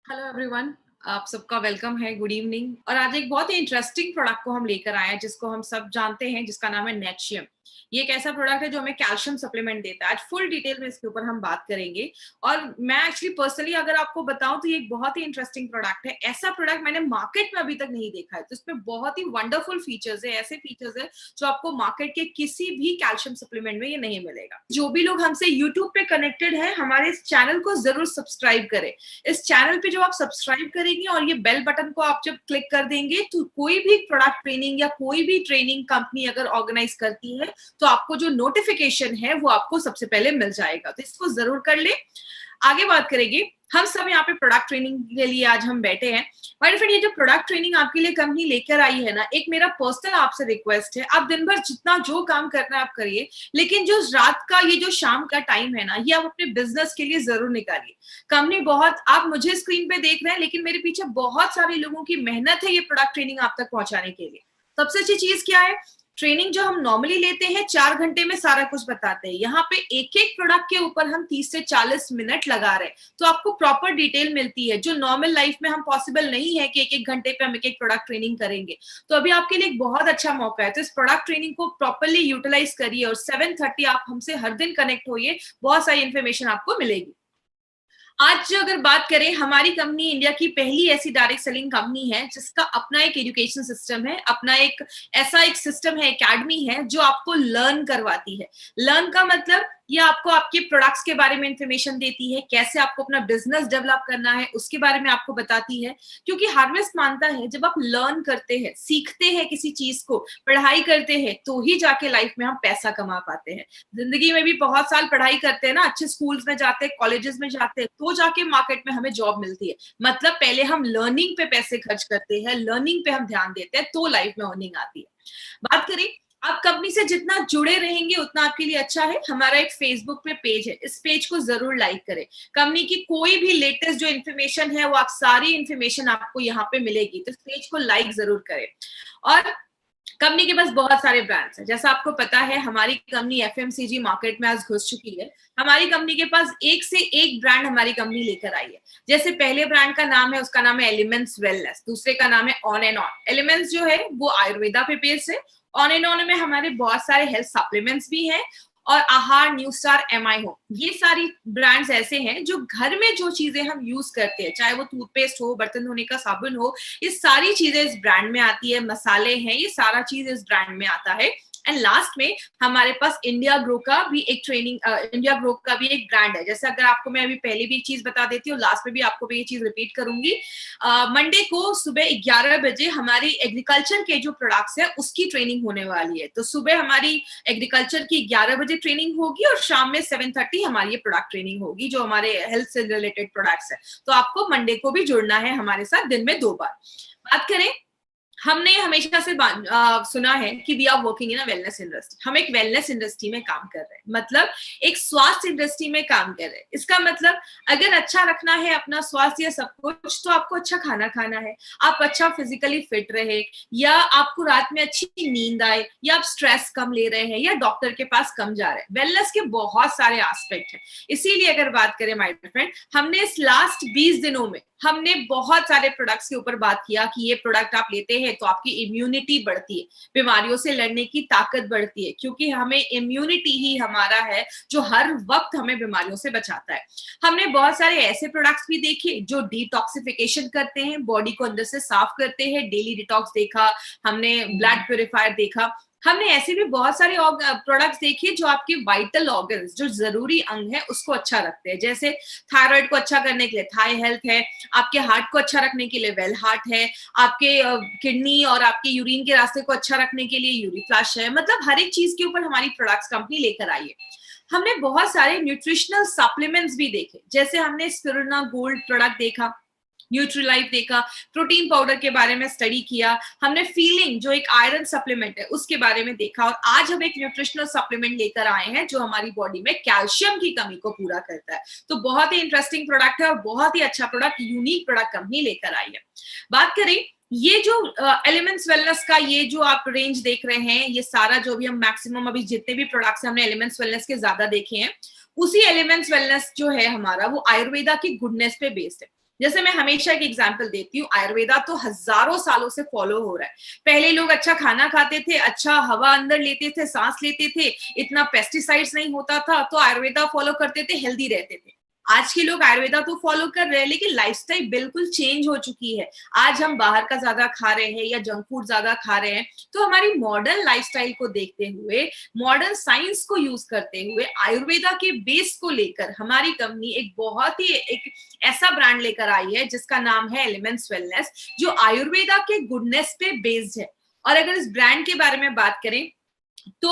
Hello everyone. आप सबका welcome है, गुड इवनिंग। और आज एक बहुत ही इंटरेस्टिंग प्रोडक्ट को हम लेकर आए हैं जिसको हम सब जानते हैं, जिसका नाम है नेटशियम। ये एक ऐसा प्रोडक्ट है जो हमें कैल्शियम सप्लीमेंट देता है। आज फुल डिटेल में इसके ऊपर हम बात करेंगे। और मैं एक्चुअली पर्सनली अगर आपको बताऊं तो ये एक बहुत ही इंटरेस्टिंग प्रोडक्ट है। ऐसा प्रोडक्ट मैंने मार्केट में अभी तक नहीं देखा है। तो इसमें बहुत ही वंडरफुल फीचर्स है, ऐसे फीचर्स है जो आपको मार्केट के किसी भी कैल्शियम सप्लीमेंट में ये नहीं मिलेगा। जो भी लोग हमसे यूट्यूब पे कनेक्टेड है, हमारे इस चैनल को जरूर सब्सक्राइब करें। इस चैनल पे जो आप सब्सक्राइब करेंगे और ये बेल बटन को आप जब क्लिक कर देंगे तो कोई भी प्रोडक्ट ट्रेनिंग या कोई भी ट्रेनिंग कंपनी अगर ऑर्गेनाइज करती है तो आपको जो नोटिफिकेशन है वो आपको सबसे पहले मिल जाएगा। तो इसको जरूर कर ले। आगे बात करेंगे। हम सब यहाँ पे प्रोडक्ट ट्रेनिंग के लिए आज हम बैठे हैं। माय फ्रेंड, ये जो प्रोडक्ट ट्रेनिंग आपके लिए कंपनी लेकर आई है ना, एक मेरा पर्सनल आपसे रिक्वेस्ट है, आप दिन भर जितना जो काम करना है आप करिए, लेकिन जो रात का ये जो शाम का टाइम है ना, ये आप अपने बिजनेस के लिए जरूर निकालिए। कंपनी बहुत, आप मुझे स्क्रीन पे देख रहे हैं लेकिन मेरे पीछे बहुत सारे लोगों की मेहनत है ये प्रोडक्ट ट्रेनिंग आप तक पहुंचाने के लिए। सबसे अच्छी चीज क्या है, ट्रेनिंग जो हम नॉर्मली लेते हैं 4 घंटे में सारा कुछ बताते हैं, यहाँ पे एक एक प्रोडक्ट के ऊपर हम 30 से 40 मिनट लगा रहे हैं। तो आपको प्रॉपर डिटेल मिलती है जो नॉर्मल लाइफ में हम पॉसिबल नहीं है कि एक एक घंटे पे हम एक एक प्रोडक्ट ट्रेनिंग करेंगे। तो अभी आपके लिए एक बहुत अच्छा मौका है। तो इस प्रोडक्ट ट्रेनिंग को प्रॉपरली यूटिलाइज करिए और 7:30 आप हमसे हर दिन कनेक्ट होइए, बहुत सारी इन्फॉर्मेशन आपको मिलेगी। आज अगर बात करें, हमारी कंपनी इंडिया की पहली ऐसी डायरेक्ट सेलिंग कंपनी है जिसका अपना एक एजुकेशन सिस्टम है, अपना एक ऐसा एक सिस्टम है, एकेडमी है जो आपको लर्न करवाती है। लर्न का मतलब ये आपको आपके प्रोडक्ट्स के बारे में इंफॉर्मेशन देती है, कैसे आपको अपना बिजनेस डेवलप करना है उसके बारे में आपको बताती है। क्योंकि हार्वेस्ट मानता है जब आप लर्न करते हैं, सीखते हैं किसी चीज को, पढ़ाई करते हैं, तो ही जाके लाइफ में हम पैसा कमा पाते हैं। जिंदगी में भी बहुत साल पढ़ाई करते हैं ना, अच्छे स्कूल्स में जाते हैं, कॉलेजेस में जाते हैं, तो जाके मार्केट में हमें जॉब मिलती है। मतलब पहले हम लर्निंग पे पैसे खर्च करते हैं, लर्निंग पे हम ध्यान देते हैं, तो लाइफ में अर्निंग आती है। बात करें, आप कंपनी से जितना जुड़े रहेंगे उतना आपके लिए अच्छा है। हमारा एक फेसबुक पे पेज है, इस पेज को जरूर लाइक करें। कंपनी की कोई भी लेटेस्ट जो इन्फॉर्मेशन है वो आप सारी इन्फॉर्मेशन आपको यहाँ पे मिलेगी, तो इस पेज को लाइक जरूर करें। और कंपनी के पास बहुत सारे ब्रांड्स हैं। जैसा आपको पता है, हमारी कंपनी एफएमसीजी मार्केट में आज घुस चुकी है। हमारी कंपनी के पास एक से एक ब्रांड हमारी कंपनी लेकर आई है। जैसे पहले ब्रांड का नाम है, उसका नाम है एलिमेंट्स वेलनेस, दूसरे का नाम है ऑन एंड ऑन। एलिमेंट्स जो है वो आयुर्वेदा पे बेस्ड है। ऑन एंड ऑन में हमारे बहुत सारे हेल्थ सप्लीमेंट्स भी हैं, और आहार, न्यू स्टार, एमआई हो, ये सारी ब्रांड्स ऐसे हैं जो घर में जो चीजें हम यूज करते हैं, चाहे वो टूथपेस्ट हो, बर्तन धोने का साबुन हो, ये सारी चीजें इस ब्रांड में आती है। मसाले हैं, ये सारा चीज इस ब्रांड में आता है। एंड लास्ट में हमारे पास इंडिया ग्रो का भी एक इंडिया ग्रो का भी एक ब्रांड है। जैसे अगर आपको मैं अभी पहले भी एक चीज बता देती हूँ, लास्ट में भी आपको भी ये चीज रिपीट करूंगी। मंडे को सुबह 11 बजे हमारी एग्रीकल्चर के जो प्रोडक्ट्स है उसकी ट्रेनिंग होने वाली है। तो सुबह हमारी एग्रीकल्चर की 11 बजे ट्रेनिंग होगी और शाम में 7:30 हमारी ये प्रोडक्ट ट्रेनिंग होगी जो हमारे हेल्थ से रिलेटेड प्रोडक्ट्स है। तो आपको मंडे को भी जुड़ना है हमारे साथ, दिन में 2 बार। बात करें, हमने हमेशा से सुना है कि we are working in a wellness industry. हम एक वेलनेस इंडस्ट्री में काम कर रहे हैं, मतलब एक स्वास्थ्य इंडस्ट्री में काम कर रहे हैं। इसका मतलब अगर अच्छा रखना है अपना स्वास्थ्य या सब कुछ, तो आपको अच्छा खाना खाना है, आप अच्छा फिजिकली फिट रहे, या आपको रात में अच्छी नींद आए, या आप स्ट्रेस कम ले रहे हैं, या डॉक्टर के पास कम जा रहे हैं। वेलनेस के बहुत सारे एस्पेक्ट हैं। इसीलिए अगर बात करें माय फ्रेंड, हमने इस लास्ट 20 दिनों में हमने बहुत सारे प्रोडक्ट्स के ऊपर बात किया कि ये प्रोडक्ट आप लेते हैं तो आपकी इम्यूनिटी बढ़ती है, बीमारियों से लड़ने की ताकत बढ़ती है, क्योंकि हमें इम्यूनिटी ही हमारा है जो हर वक्त हमें बीमारियों से बचाता है। हमने बहुत सारे ऐसे प्रोडक्ट्स भी देखे जो डिटॉक्सिफिकेशन करते हैं, बॉडी को अंदर से साफ करते हैं। डेली डिटॉक्स देखा हमने, ब्लड प्योरीफायर देखा हमने, ऐसे भी बहुत सारे प्रोडक्ट्स देखे जो आपके वाइटल ऑर्गन्स, जो जरूरी अंग है, उसको अच्छा रखते हैं। जैसे थायराइड को अच्छा करने के लिए थाई हेल्थ है, आपके हार्ट को अच्छा रखने के लिए वेल हार्ट है, आपके किडनी और आपके यूरिन के रास्ते को अच्छा रखने के लिए यूरी फ्लश है। मतलब हर एक चीज के ऊपर हमारी प्रोडक्ट्स कंपनी लेकर आई है। हमने बहुत सारे न्यूट्रिशनल सप्लीमेंट्स भी देखे, जैसे हमने स्पिरुलिना गोल्ड प्रोडक्ट देखा, न्यूट्रीलाइफ देखा, प्रोटीन पाउडर के बारे में स्टडी किया, हमने फीलिंग जो एक आयरन सप्लीमेंट है उसके बारे में देखा, और आज हम एक न्यूट्रिशनल सप्लीमेंट लेकर आए हैं जो हमारी बॉडी में कैल्शियम की कमी को पूरा करता है। तो बहुत ही इंटरेस्टिंग प्रोडक्ट है और बहुत ही अच्छा प्रोडक्ट, यूनिक प्रोडक्ट कंपनी लेकर आई है। बात करें, ये जो एलिमेंट्स वेलनेस का ये जो आप रेंज देख रहे हैं, ये सारा जो भी हम मैक्सिमम अभी जितने भी प्रोडक्ट्स हमने एलिमेंट्स वेलनेस के ज्यादा देखे हैं, उसी एलिमेंट्स वेलनेस जो है हमारा, वो आयुर्वेदा की गुडनेस पे बेस्ड है। जैसे मैं हमेशा एक एग्जांपल देती हूँ, आयुर्वेदा तो हजारों सालों से फॉलो हो रहा है। पहले लोग अच्छा खाना खाते थे, अच्छा हवा अंदर लेते थे, सांस लेते थे, इतना पेस्टिसाइड्स नहीं होता था, तो आयुर्वेदा फॉलो करते थे, हेल्दी रहते थे। आज के लोग आयुर्वेदा तो फॉलो कर रहे हैं, लेकिन लाइफस्टाइल बिल्कुल चेंज हो चुकी है। आज हम बाहर का ज्यादा खा रहे हैं या जंक फूड ज्यादा खा रहे हैं। तो हमारी मॉडर्न लाइफस्टाइल को देखते हुए, मॉडर्न साइंस को यूज करते हुए, आयुर्वेदा के बेस को लेकर हमारी कंपनी एक बहुत ही एक ऐसा ब्रांड लेकर आई है जिसका नाम है एलिमेंट्स वेलनेस, जो आयुर्वेदा के गुडनेस पे बेस्ड है। और अगर इस ब्रांड के बारे में बात करें तो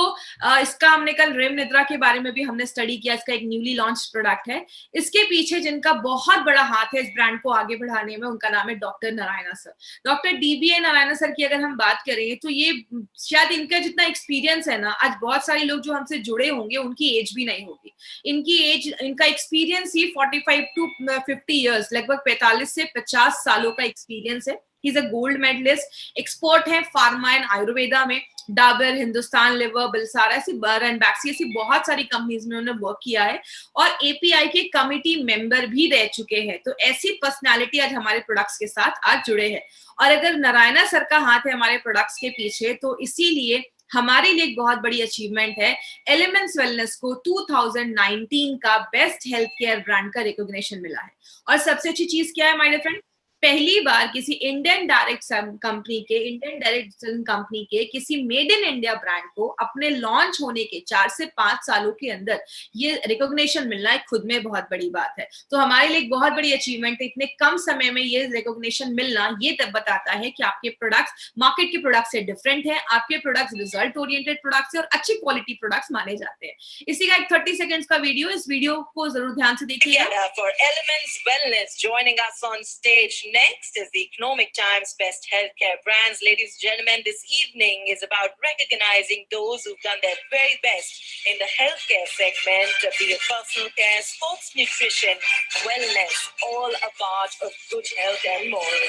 इसका हमने कल रेम निद्रा के बारे में भी हमने स्टडी किया। इसका एक न्यूली लॉन्च प्रोडक्ट है। इसके पीछे जिनका बहुत बड़ा हाथ है इस ब्रांड को आगे बढ़ाने में, उनका नाम है doctor Narayana sir. Doctor dBA Narayana sir की अगर हम बात करें तो ये शायद इनका जितना एक्सपीरियंस है ना, आज बहुत सारे लोग जो हमसे जुड़े होंगे उनकी एज भी नहीं होगी। इनकी एज, इनका एक्सपीरियंस ही 45 टू 50 ईयर्स, लगभग 45 से 50 सालों का एक्सपीरियंस है। He is a gold medalist, expert है फार्मा एंड आयुर्वेदा में। डाबर, हिंदुस्तान लिवर, बिलसारा, ऐसी एंड बैक्सी, ऐसी बहुत सारी कंपनीज में उन्होंने वर्क किया है और एपीआई के कमिटी मेंबर भी रह चुके हैं। तो ऐसी पर्सनालिटी आज हमारे प्रोडक्ट्स के साथ आज जुड़े हैं। और अगर नारायणा सर का हाथ है हमारे प्रोडक्ट्स के पीछे, तो इसीलिए हमारे लिए एक बहुत बड़ी अचीवमेंट है। एलिमेंट्स वेलनेस को 2019 का बेस्ट हेल्थ केयर ब्रांड का रिकॉग्निशन मिला है। और सबसे अच्छी चीज क्या है माय डियर फ्रेंड, पहली बार किसी इंडियन डायरेक्ट कंपनी के, इंडियन डायरेक्ट कंपनी के किसी मेड इन इंडिया ब्रांड को अपने लॉन्च होने के 4 से 5 सालों के अंदर ये रिकॉग्निशन मिलना एक खुद में बहुत बड़ी बात है। तो हमारे लिए एक बहुत बड़ी अचीवमेंट है। इतने कम समय में ये रिकॉग्निशन मिलना, ये तब बताता है कि आपके प्रोडक्ट्स मार्केट के प्रोडक्ट से डिफरेंट है, आपके प्रोडक्ट्स रिजल्ट ओरिएंटेड प्रोडक्ट्स है और अच्छी क्वालिटी प्रोडक्ट्स माने जाते हैं। इसी का एक 30 सेकेंड्स का वीडियो, इस वीडियो को जरूर ध्यान से देखिएगा। For Elements Wellness, joining us on stage next is the Economic Times Best Healthcare Brands. Ladies and gentlemen, this evening is about recognizing those who've done their very best in the healthcare segment, be it personal care, sports nutrition, wellness, all a part of good health and more.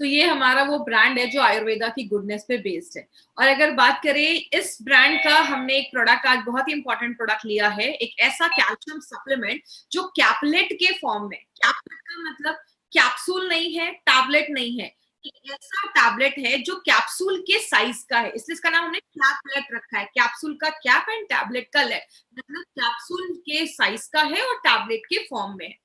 तो ये हमारा वो brand है जो आयुर्वेदा की goodness पे based है। और अगर बात करें इस ब्रांड का, हमने एक प्रोडक्ट आज बहुत ही इंपॉर्टेंट प्रोडक्ट लिया है, एक ऐसा कैल्शियम सप्लीमेंट जो कैपलेट के फॉर्म में, कैपलेट का मतलब कैप्सूल नहीं है, टैबलेट नहीं है, एक ऐसा टैबलेट है जो कैप्सूल के साइज का है, इसलिए इसका नाम हमने कैपलेट रखा है। कैप्सूल का कैप एंड टैबलेट का लेट, मतलब कैप्सूल के साइज का है और टैबलेट के फॉर्म में है।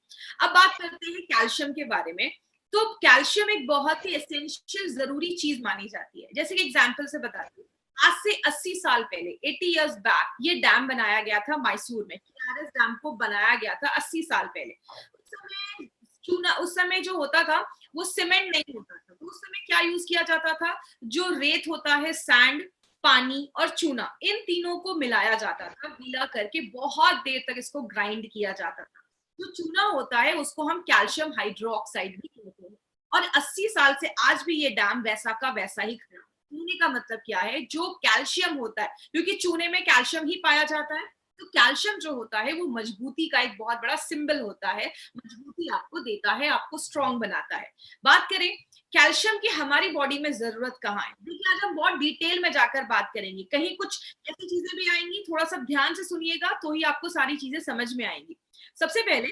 अब बात करते हैं कैल्शियम के बारे में। तो कैल्शियम एक बहुत ही एसेंशियल जरूरी चीज मानी जाती है। जैसे कि एग्जांपल से बताती हूँ, आज से 80 साल पहले, 80 इयर्स बैक, ये डैम बनाया गया था मैसूर में। केआरएस डैम को बनाया गया था 80 साल पहले। उस समय चूना, उस समय जो होता था वो सीमेंट नहीं होता था, तो उस समय क्या यूज किया जाता था, जो रेत होता है, सैंड, पानी और चूना, इन तीनों को मिलाया जाता था, गीला करके बहुत देर तक इसको ग्राइंड किया जाता था। जो चूना होता है उसको हम कैल्शियम हाइड्रोक्साइड भी कहते हैं। और 80 साल से आज भी ये डैम वैसा का वैसा ही खड़ा है। कहने का मतलब क्या है, जो कैल्शियम होता है, क्योंकि चूने में कैल्शियम ही पाया जाता है, तो कैल्शियम जो होता है वो मजबूती का एक बहुत बड़ा सिंबल होता है, मजबूती आपको देता है, आपको स्ट्रॉन्ग बनाता है। बात करें कैल्शियम की हमारी बॉडी में जरूरत कहाँ है, देखिए आज हम बहुत डिटेल में जाकर बात करेंगे, कहीं कुछ ऐसी चीजें भी आएंगी, थोड़ा सा ध्यान से सुनिएगा तो ही आपको सारी चीजें समझ में आएंगी। सबसे पहले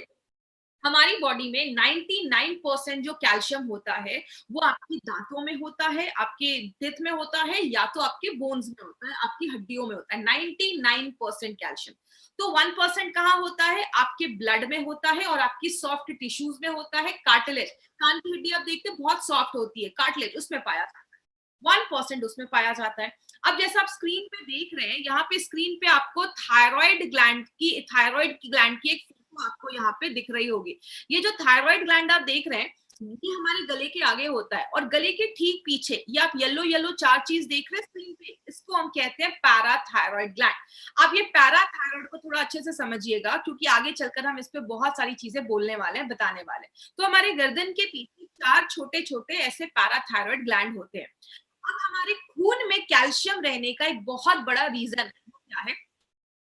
हमारी बॉडी में 99% जो कैल्शियम होता है वो आपके दांतों में होता है, आपके टिथ में होता है, या तो आपके बोन्स में होता है, आपकी हड्डियों में होता है। 99% कैल्शियम। तो 1% कहाँ होता है, आपके ब्लड में होता है और आपकी सॉफ्ट टिश्यूज में होता है। कार्टिलेज, कान की हड्डी आप देखते हैं बहुत सॉफ्ट होती है, कार्टिलेज उसमें पाया जाता है। 1% उसमें पाया जाता है। अब जैसा आप स्क्रीन पे देख रहे हैं, यहाँ पे स्क्रीन पे आपको थायराइड की ग्लैंड की एक फोटो आपको यहाँ पे दिख रही होगी। ये जो थायराइड ग्लैंड आप देख रहे हैं, ये हमारे गले के आगे होता है और गले के ठीक पीछे ये आप येलो येलो 4 चीज देख रहे हैं स्क्रीन पे, इसको हम कहते हैं पैराथायराइड ग्लैंड। आप ये पैराथायराइड को थोड़ा अच्छे से समझिएगा, क्योंकि आगे चलकर हम इस पे बहुत सारी चीजें बोलने वाले हैं, बताने वाले हैं। तो हमारे गर्दन के पीछे 4 छोटे छोटे ऐसे पैराथायराइड ग्लैंड होते हैं। अब हमारे खून में कैल्शियम रहने का एक बहुत बड़ा रीजन क्या है,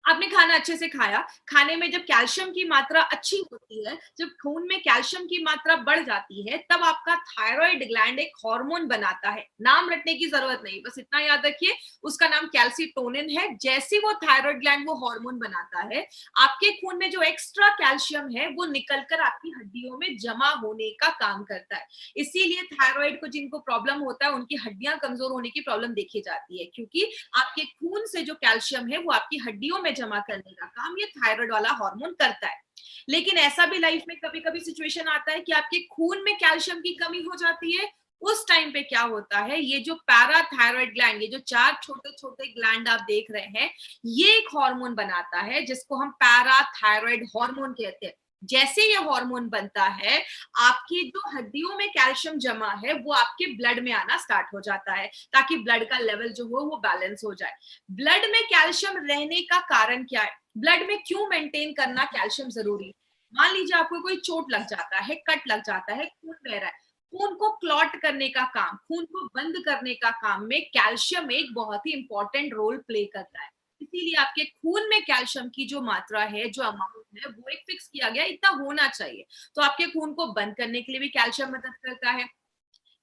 आपने खाना अच्छे से खाया, खाने में जब कैल्शियम की मात्रा अच्छी होती है, जब खून में कैल्शियम की मात्रा बढ़ जाती है, तब आपका थायराइड ग्लैंड एक हार्मोन बनाता है। नाम रटने की जरूरत नहीं, बस इतना याद रखिए, उसका नाम कैल्सिटोनिन है। जैसे वो थायराइड ग्लैंड वो हार्मोन बनाता है, आपके खून में जो एक्स्ट्रा कैल्शियम है वो निकलकर आपकी हड्डियों में जमा होने का काम करता है। इसीलिए थायराइड को जिनको प्रॉब्लम होता है, उनकी हड्डियां कमजोर होने की प्रॉब्लम देखी जाती है, क्योंकि आपके खून से जो कैल्शियम है वो आपकी हड्डियों में जमा करने का काम ये थायराइड वाला हार्मोन करता है। लेकिन ऐसा भी लाइफ में कभी कभी सिचुएशन आता है कि आपके खून में कैल्शियम की कमी हो जाती है। उस टाइम पे क्या होता है, ये जो पैराथायराइड ग्लैंड, ये जो 4 छोटे छोटे ग्लैंड आप देख रहे हैं, ये एक हार्मोन बनाता है जिसको हम पैराथायराइड हार्मोन कहते हैं। जैसे ये हार्मोन बनता है, आपकी जो हड्डियों में कैल्शियम जमा है वो आपके ब्लड में आना स्टार्ट हो जाता है, ताकि ब्लड का लेवल जो हो वो बैलेंस हो जाए। ब्लड में कैल्शियम रहने का कारण क्या है, ब्लड में क्यों मेंटेन करना कैल्शियम जरूरी है? मान लीजिए आपको कोई चोट लग जाता है, कट लग जाता है, खून बह रहा है, खून को क्लॉट करने का काम, खून को बंद करने का काम में कैल्शियम एक बहुत ही इंपॉर्टेंट रोल प्ले करता है। इसीलिए आपके खून में कैल्शियम की जो मात्रा है, जो अमाउंट है, वो एक फिक्स किया गया, इतना होना चाहिए। तो आपके खून को बंद करने के लिए भी कैल्शियम मदद करता है।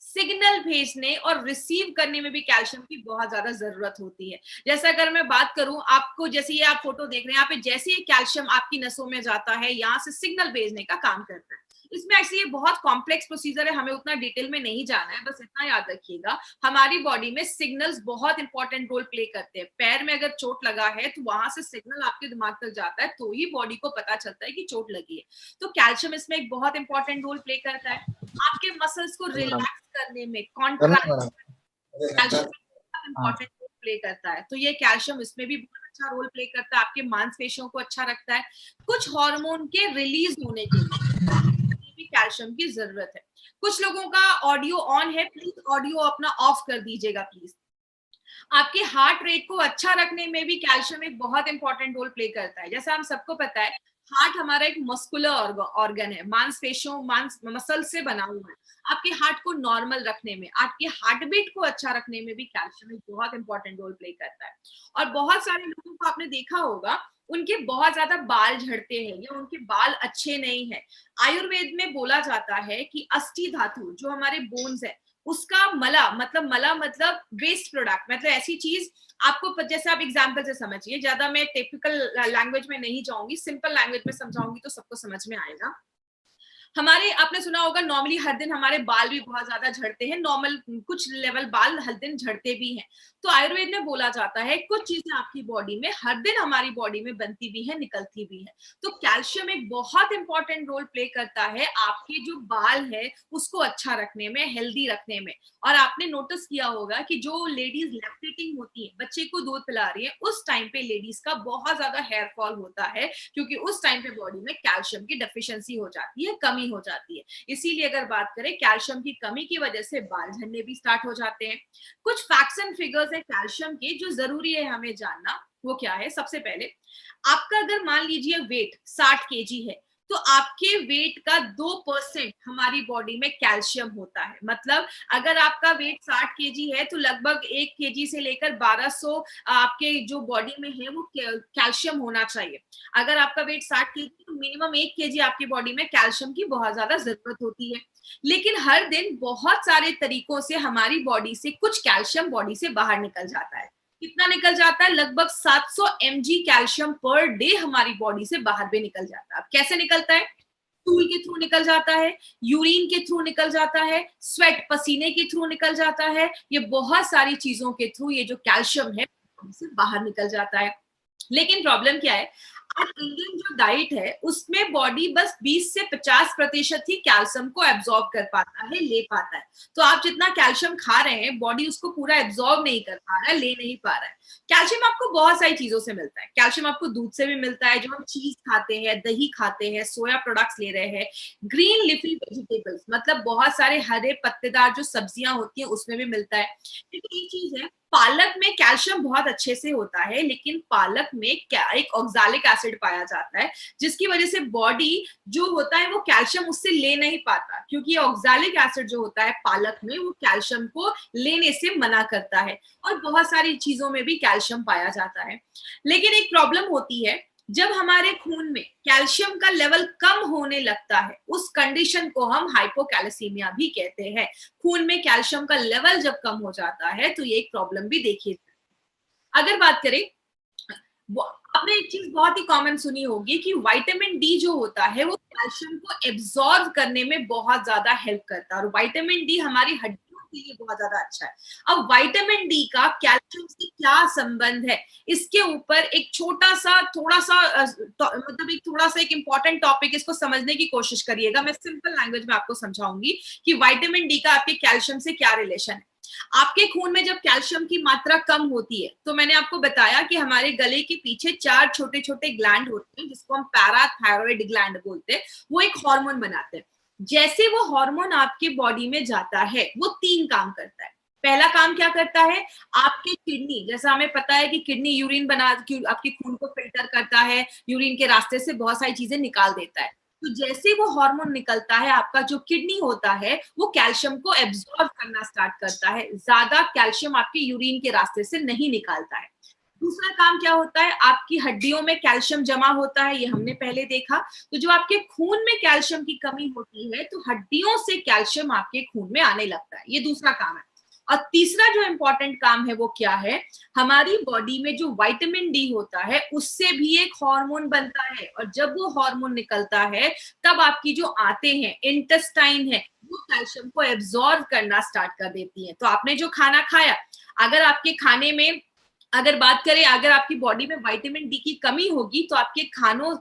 सिग्नल भेजने और रिसीव करने में भी कैल्शियम की बहुत ज्यादा जरूरत होती है। जैसे अगर मैं बात करूं आपको, जैसे ये आप फोटो देख रहे हैं, यहाँ पे जैसे ये कैल्शियम आपकी नसों में जाता है, यहाँ से सिग्नल भेजने का काम करता है। इसमें एक्चुअली बहुत कॉम्प्लेक्स प्रोसीजर है, हमें उतना डिटेल में नहीं जाना है, बस इतना याद रखिएगा, हमारी बॉडी में सिग्नल्स बहुत इंपॉर्टेंट रोल प्ले करते हैं। पैर में अगर चोट लगा है तो वहां से सिग्नल आपके दिमाग तक जाता है, तो ही बॉडी को पता चलता है कि चोट लगी है। तो कैल्शियम इसमें एक बहुत इंपॉर्टेंट रोल प्ले करता है। आपके मसल्स को रिलैक्स करने में, contract calcium important role play करता है। तो ये कैल्शियम इसमें भी बहुत अच्छा रोल प्ले करता है, आपके मांसपेशियों को अच्छा रखता है। कुछ हार्मोन के रिलीज होने के लिए भी कैल्शियम की जरूरत है। कुछ लोगों का ऑडियो ऑन है, प्लीज ऑडियो अपना ऑफ कर दीजिएगा प्लीज। आपके हार्ट रेट को अच्छा रखने में भी कैल्शियम एक बहुत इंपॉर्टेंट रोल प्ले करता है। जैसा हम सबको पता है, हार्ट हमारा एक मस्कुलर ऑर्गन है, मांसपेशियों मसल से बना हुआ है। आपके हार्ट को नॉर्मल रखने में, आपके हार्ट बीट को अच्छा रखने में भी कैल्शियम एक बहुत इंपॉर्टेंट रोल प्ले करता है। और बहुत सारे लोगों को आपने देखा होगा, उनके बहुत ज्यादा बाल झड़ते हैं या उनके बाल अच्छे नहीं है। आयुर्वेद में बोला जाता है कि अस्थि धातु, जो हमारे बोन्स है, उसका मला मतलब वेस्ट प्रोडक्ट, मतलब ऐसी चीज आपको, जैसे आप एग्जांपल से समझिए, ज्यादा मैं टिपिकल लैंग्वेज में नहीं जाऊंगी, सिंपल लैंग्वेज में समझाऊंगी तो सबको समझ में आएगा। हमारे, आपने सुना होगा, नॉर्मली हर दिन हमारे बाल भी बहुत ज्यादा झड़ते हैं, नॉर्मल कुछ लेवल बाल हर दिन झड़ते भी हैं। तो आयुर्वेद में बोला जाता है कुछ चीजें आपकी बॉडी में हर दिन हमारी बॉडी में बनती भी है, निकलती भी है। तो कैल्शियम एक बहुत इंपॉर्टेंट रोल प्ले करता है आपके जो बाल है उसको अच्छा रखने में, हेल्दी रखने में। और आपने नोटिस किया होगा कि जो लेडीज लैक्टेटिंग होती है, बच्चे को दूध पिला रही है, उस टाइम पे लेडीज का बहुत ज्यादा हेयर फॉल होता है, क्योंकि उस टाइम पे बॉडी में कैल्शियम की डेफिशिएंसी हो जाती है, कमी हो जाती है। इसीलिए अगर बात करें, कैल्शियम की कमी की वजह से बाल झड़ने भी स्टार्ट हो जाते हैं। कुछ फैक्ट्स एंड फिगर्स है कैल्शियम के जो जरूरी है हमें जानना। वो क्या है? सबसे पहले, आपका अगर मान लीजिए वेट 60 केजी है, तो आपके वेट का 2% हमारी बॉडी में कैल्शियम होता है। मतलब अगर आपका वेट 60 केजी है तो लगभग 1 केजी से लेकर 1200 आपके जो बॉडी में है वो कैल्शियम होना चाहिए। अगर आपका वेट 60 केजी तो मिनिमम 1 केजी आपकी बॉडी में कैल्शियम की बहुत ज्यादा जरूरत होती है। लेकिन हर दिन बहुत सारे तरीकों से हमारी बॉडी से कुछ कैल्शियम बॉडी से बाहर निकल जाता है। कितना निकल जाता है? लगभग 700 mg कैल्शियम पर डे हमारी बॉडी से बाहर भी निकल जाता है। अब कैसे निकलता है? स्टूल के थ्रू निकल जाता है, यूरिन के थ्रू निकल जाता है, स्वेट पसीने के थ्रू निकल जाता है। ये बहुत सारी चीजों के थ्रू ये जो कैल्शियम है बॉडी से बाहर निकल जाता है। लेकिन प्रॉब्लम क्या है, आज इंडियन जो डाइट है उसमें बॉडी बस 20 से 50% ही कैल्शियम को एब्जॉर्ब कर पाता है, ले पाता है। तो आप जितना कैल्शियम खा रहे हैं, बॉडी उसको पूरा एब्जॉर्ब नहीं कर पा रहा है, ले नहीं पा रहा है। कैल्शियम आपको बहुत सारी चीजों से मिलता है। कैल्शियम आपको दूध से भी मिलता है, जो हम चीज खाते हैं, दही खाते हैं, सोया प्रोडक्ट्स ले रहे हैं, ग्रीन लिफी वेजिटेबल्स, मतलब बहुत सारे हरे पत्तेदार जो सब्जियां होती हैं उसमें भी मिलता है। लेकिन एक चीज है, पालक में कैल्शियम बहुत अच्छे से होता है, लेकिन पालक में एक ऑक्सैलिक एसिड पाया जाता है, जिसकी वजह से बॉडी जो होता है वो कैल्शियम उससे ले नहीं पाता, क्योंकि ऑक्सैलिक एसिड जो होता है पालक में वो कैल्शियम को लेने से मना करता है। और बहुत सारी चीजों में भी कैल्शियम पाया जाता है। लेकिन एक प्रॉब्लम होती है, जब हमारे खून में कैल्शियम का लेवल कम होने लगता है, उस कंडीशन को हम हाइपोकैल्सीमिया भी कहते हैं। खून में कैल्शियम का लेवल जब कम हो जाता है तो ये एक प्रॉब्लम भी देखी। अगर बात करें, आपने एक चीज बहुत ही कॉमन सुनी होगी कि विटामिन डी जो होता है वो कैल्शियम को एब्सॉर्ब करने में बहुत ज्यादा हेल्प करता है, और विटामिन डी हमारी हड्डियों के लिए बहुत ज्यादा अच्छा है। अब विटामिन डी का कैल्शियम से क्या संबंध है, इसके ऊपर एक छोटा सा एक इंपॉर्टेंट टॉपिक, इसको समझने की कोशिश करिएगा। मैं सिंपल लैंग्वेज में आपको समझाऊंगी कि विटामिन डी का आपके कैल्शियम से क्या रिलेशन है। आपके खून में जब कैल्शियम की मात्रा कम होती है, तो मैंने आपको बताया कि हमारे गले के पीछे 4 छोटे छोटे ग्लैंड होते हैं, जिसको हम पैराथायरॉइड ग्लैंड बोलते हैं। वो एक हार्मोन बनाते हैं। जैसे वो हार्मोन आपके बॉडी में जाता है, वो 3 काम करता है। पहला काम क्या करता है, आपके किडनी, जैसा हमें पता है कि किडनी यूरिन आपके खून को फिल्टर करता है, यूरिन के रास्ते से बहुत सारी चीजें निकाल देता है। तो जैसे वो हार्मोन निकलता है, आपका जो किडनी होता है वो कैल्शियम को एब्सॉर्ब करना स्टार्ट करता है। ज्यादा कैल्शियम आपके यूरिन के रास्ते से नहीं निकालता है। दूसरा काम क्या होता है, आपकी हड्डियों में कैल्शियम जमा होता है, ये हमने पहले देखा। तो जो आपके खून में कैल्शियम की कमी होती है, तो हड्डियों से कैल्शियम आपके खून में आने लगता है। ये दूसरा काम है। और तीसरा जो इंपॉर्टेंट काम है वो क्या है, हमारी बॉडी में जो विटामिन डी होता है उससे भी एक हार्मोन बनता है, और जब वो हार्मोन निकलता है तब आपकी जो आंतें हैं, इंटेस्टाइन है, वो कैल्शियम को एब्सॉर्ब करना स्टार्ट कर देती है। तो आपने जो खाना खाया, अगर आपके खाने में अगर बात करें, अगर आपकी बॉडी में विटामिन डी की कमी होगी, तो आपके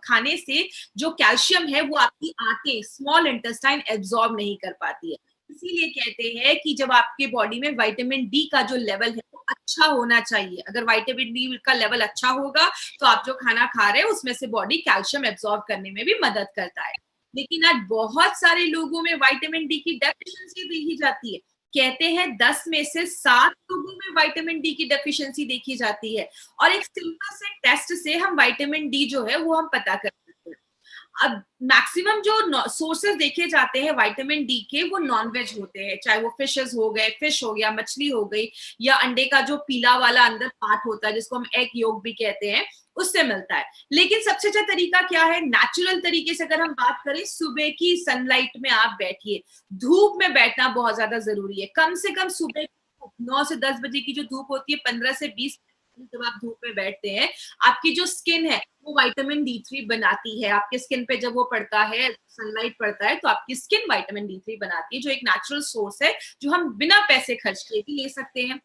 खाने से जो कैल्शियम है वो आपकी आंतें, स्मॉल इंटेस्टाइन एब्सॉर्ब नहीं कर पाती है। इसीलिए कहते हैं कि जब आपके बॉडी में विटामिन डी का जो लेवल है वो अच्छा होना चाहिए। अगर विटामिन डी का लेवल अच्छा होगा तो आप जो खाना खा रहे हैं उसमें से बॉडी कैल्शियम एब्सॉर्ब करने में भी मदद करता है। लेकिन आज बहुत सारे लोगों में विटामिन डी की डेफिशिएंसी देखी जाती है। कहते हैं 10 में से 7 लोगों में विटामिन डी की डेफिशिएंसी देखी जाती है, और एक सिंपल से टेस्ट से हम विटामिन डी जो है वो हम पता कर सकते हैं। अब मैक्सिमम जो सोर्सेज देखे जाते हैं विटामिन डी के, वो नॉनवेज होते हैं, चाहे वो फिशेस हो गए, फिश हो गया, मछली हो गई, या अंडे का जो पीला वाला अंदर पार्ट होता है जिसको हम एग योक भी कहते हैं, उससे मिलता है। लेकिन सबसे अच्छा तरीका क्या है, नेचुरल तरीके से अगर हम बात करें, सुबह की सनलाइट में आप बैठिए। धूप में बैठना बहुत ज्यादा जरूरी है। कम से कम सुबह 9 से 10 बजे की जो धूप होती है, 15 से 20 जब आप धूप में बैठते हैं, आपकी जो स्किन है वो विटामिन डी3 बनाती है। आपके स्किन पे जब वो पड़ता है, सनलाइट पड़ता है, तो आपकी स्किन विटामिन डी3 बनाती है, जो एक नेचुरल सोर्स है, जो हम बिना पैसे खर्च किए भी ले सकते हैं।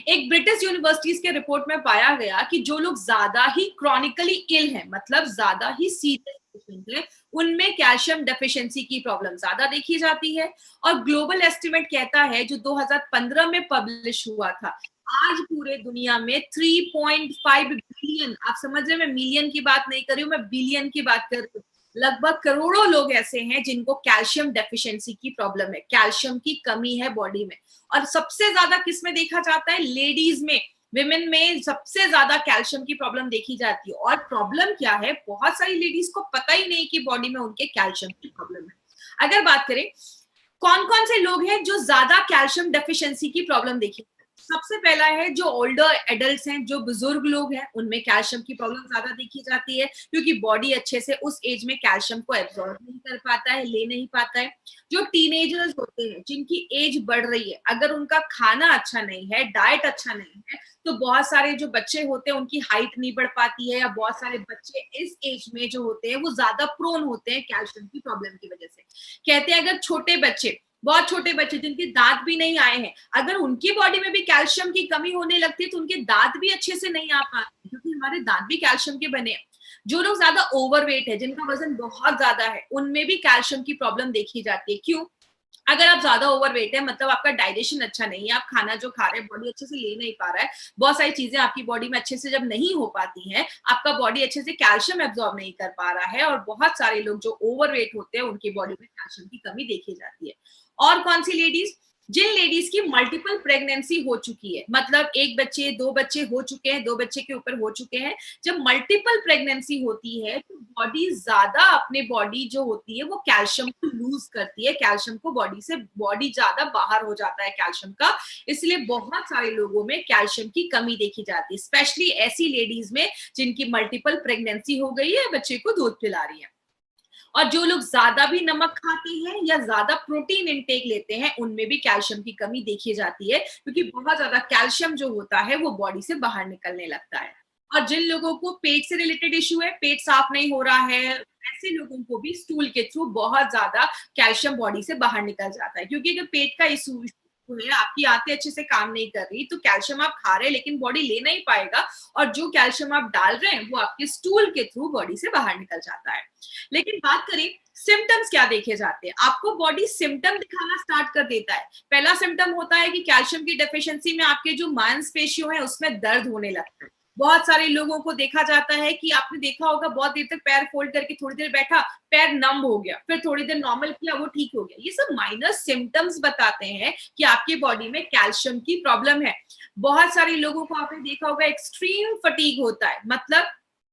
एक ब्रिटिश यूनिवर्सिटीज के रिपोर्ट में पाया गया कि जो लोग ज्यादा ही क्रॉनिकली इल हैं, मतलब ज्यादा ही सीरियस पेशेंट हैं, उनमें कैल्शियम डेफिशिएंसी की प्रॉब्लम ज्यादा देखी जाती है। और ग्लोबल एस्टिमेट कहता है, जो 2015 में पब्लिश हुआ था, आज पूरे दुनिया में 3.5 बिलियन, आप समझ रहे, मैं मिलियन की बात नहीं कर रही हूँ, मैं बिलियन की बात कर रही हूँ, लगभग करोड़ों लोग ऐसे हैं जिनको कैल्शियम डेफिशिएंसी की प्रॉब्लम है, कैल्शियम की कमी है बॉडी में। और सबसे ज्यादा किस में देखा जाता है, लेडीज में, विमेन में सबसे ज्यादा कैल्शियम की प्रॉब्लम देखी जाती है। और प्रॉब्लम क्या है, बहुत सारी लेडीज को पता ही नहीं कि बॉडी में उनके कैल्शियम की प्रॉब्लम है। अगर बात करें कौन कौन से लोग हैं जो ज्यादा कैल्शियम डेफिशिएंसी की प्रॉब्लम देखी, सबसे पहला है जो ओल्डर एडल्ट्स हैं, जो बुजुर्ग लोग हैं, उनमें कैल्शियम की प्रॉब्लम ज्यादा देखी जाती है, क्योंकि बॉडी अच्छे से उस एज में कैल्शियम को एब्सॉर्ब नहीं कर पाता है, ले नहीं पाता है। जो टीनेजर्स होते हैं, जिनकी एज बढ़ रही है, अगर उनका खाना अच्छा नहीं है, डाइट अच्छा नहीं है, तो बहुत सारे जो बच्चे होते हैं उनकी हाइट नहीं बढ़ पाती है, या बहुत सारे बच्चे इस एज में जो होते हैं वो ज्यादा प्रोन होते हैं कैल्शियम की प्रॉब्लम की वजह से। कहते हैं अगर छोटे बच्चे, बहुत छोटे बच्चे जिनके दांत भी नहीं आए हैं, अगर उनकी बॉडी में भी कैल्शियम की कमी होने लगती है तो उनके दांत भी अच्छे से नहीं आ पाते, क्योंकि हमारे दांत भी कैल्शियम के बने हैं। जो लोग ज्यादा ओवरवेट है, जिनका वजन बहुत ज्यादा है, उनमें भी कैल्शियम की प्रॉब्लम देखी जाती है। क्यों? अगर आप ज्यादा ओवरवेट है, मतलब आपका डाइजेशन अच्छा नहीं है, आप खाना जो खा रहे हैं बॉडी अच्छे से ले नहीं पा रहा है, बहुत सारी चीजें आपकी बॉडी में अच्छे से जब नहीं हो पाती हैं, आपका बॉडी अच्छे से कैल्शियम एब्जॉर्ब नहीं कर पा रहा है, और बहुत सारे लोग जो ओवरवेट होते हैं उनकी बॉडी में कैल्शियम की कमी देखी जाती है। और कौन सी लेडीज, जिन लेडीज की मल्टीपल प्रेगनेंसी हो चुकी है, मतलब एक बच्चे, दो बच्चे हो चुके हैं, दो बच्चे के ऊपर हो चुके हैं, जब मल्टीपल प्रेगनेंसी होती है तो बॉडी ज्यादा, अपने बॉडी जो होती है वो कैल्शियम को लूज करती है, कैल्शियम को बॉडी से, बॉडी ज्यादा बाहर हो जाता है कैल्शियम का, इसलिए बहुत सारे लोगों में कैल्शियम की कमी देखी जाती है, स्पेशली ऐसी लेडीज में जिनकी मल्टीपल प्रेगनेंसी हो गई है, बच्चे को दूध पिला रही है। और जो लोग ज्यादा भी नमक खाते हैं या ज्यादा प्रोटीन इंटेक लेते हैं, उनमें भी कैल्शियम की कमी देखी जाती है, क्योंकि बहुत ज्यादा कैल्शियम जो होता है वो बॉडी से बाहर निकलने लगता है। और जिन लोगों को पेट से रिलेटेड इश्यू है, पेट साफ नहीं हो रहा है, ऐसे लोगों को भी स्टूल के थ्रू बहुत ज्यादा कैल्शियम बॉडी से बाहर निकल जाता है, क्योंकि अगर पेट का इश्यू है, आपकी आंतें अच्छे से काम नहीं कर रही, तो कैल्शियम आप खा रहे हैं लेकिन बॉडी ले नहीं पाएगा, और जो कैल्शियम आप डाल रहे हैं वो आपके स्टूल के थ्रू बॉडी से बाहर निकल जाता है। लेकिन बात करें सिम्टम्स क्या देखे जाते हैं, आपको बॉडी सिम्टम दिखाना स्टार्ट कर देता है। पहला सिम्टम होता है कि कैल्शियम की डेफिशिएंसी में आपके जो मांसपेशियों है उसमें दर्द होने लगता है। बहुत सारे लोगों को देखा जाता है कि आपने देखा होगा, बहुत देर तक पैर फोल्ड करके थोड़ी देर बैठा, पैर नम हो गया, फिर थोड़ी देर नॉर्मल किया, वो ठीक हो गया। ये सब माइनर सिम्टम्स बताते हैं कि आपकी बॉडी में कैल्शियम की प्रॉब्लम है। बहुत सारे लोगों को आपने देखा होगा एक्सट्रीम फटीग होता है, मतलब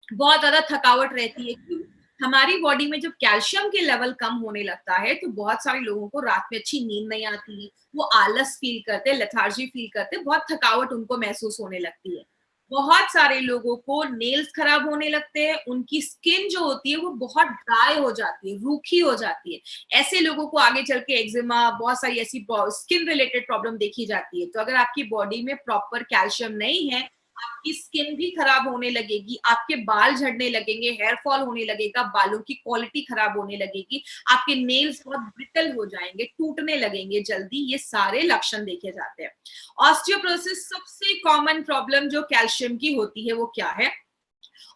बहुत ज्यादा थकावट रहती है। क्यों? हमारी बॉडी में जब कैल्शियम के लेवल कम होने लगता है तो बहुत सारे लोगों को रात में अच्छी नींद नहीं आती है, वो आलस फील करते हैं, लेथार्जी फील करते हैं, बहुत थकावट उनको महसूस होने लगती है। बहुत सारे लोगों को नेल्स खराब होने लगते हैं, उनकी स्किन जो होती है वो बहुत ड्राई हो जाती है, रूखी हो जाती है। ऐसे लोगों को आगे चल के एक्जिमा, बहुत सारी ऐसी स्किन रिलेटेड प्रॉब्लम देखी जाती है। तो अगर आपकी बॉडी में प्रॉपर कैल्शियम नहीं है, आपकी स्किन भी खराब होने लगेगी, आपके बाल झड़ने लगेंगे, हेयर फॉल होने लगेगा, बालों की क्वालिटी खराब होने लगेगी, आपके नेल्स बहुत ब्रिटल हो जाएंगे, टूटने लगेंगे जल्दी। ये सारे लक्षण देखे जाते हैं। ऑस्टियोपोरोसिस सबसे कॉमन प्रॉब्लम जो कैल्शियम की होती है वो क्या है?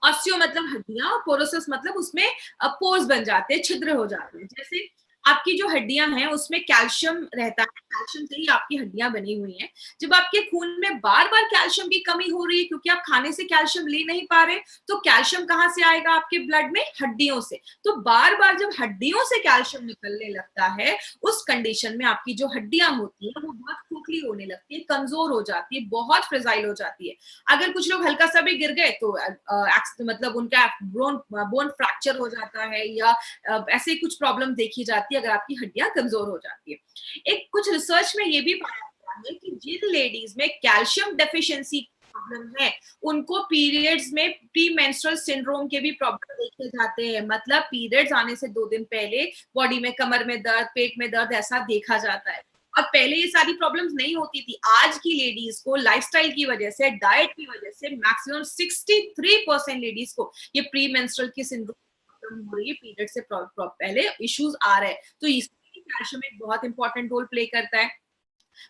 ऑस्टियो मतलब हड्डियां, और पोरोसिस मतलब उसमें पोर्स बन जाते हैं, छिद्र हो जाते हैं। जैसे आपकी जो हड्डियां हैं उसमें कैल्शियम रहता है, कैल्शियम से ही आपकी हड्डियां बनी हुई हैं। जब आपके खून में बार बार कैल्शियम की कमी हो रही है, क्योंकि आप खाने से कैल्शियम ले नहीं पा रहे, तो कैल्शियम कहाँ से आएगा आपके ब्लड में? हड्डियों से। तो बार बार जब हड्डियों से कैल्शियम निकलने लगता है, उस कंडीशन में आपकी जो हड्डियां होती है वो बहुत खोखली होने लगती है, कमजोर हो जाती है, बहुत फ्रेजाइल हो जाती है। अगर कुछ लोग हल्का सा भी गिर गए तो मतलब उनका बोन फ्रैक्चर हो जाता है, या ऐसे कुछ प्रॉब्लम देखी जाती है अगर आपकी हड्डियां कमजोर हो जाती है। एक कुछ रिसर्च में ये भी पाया गया है कि जिन लेडीज में कैल्शियम डेफिशिएंसी प्रॉब्लम है, उनको पीरियड्स में प्री मेंस्ट्रुअल सिंड्रोम के भी प्रॉब्लम देखे जाते हैं, मतलब पीरियड्स आने से 2 दिन पहले बॉडी में कमर में दर्द, पेट में दर्द ऐसा देखा जाता है। और पहले ये सारी प्रॉब्लम्स नहीं होती थी। आज की लेडीज को लाइफस्टाइल की वजह से, डाइट की वजह से मैक्सिमम 63% लेडीज को ये प्री मेंस्ट्रुअल की सिंड्रोम हो रही है, पीरियड से पहले इश्यूज आ रहे हैं। तो इसमें कैल्शियम एक बहुत इंपॉर्टेंट रोल प्ले करता है।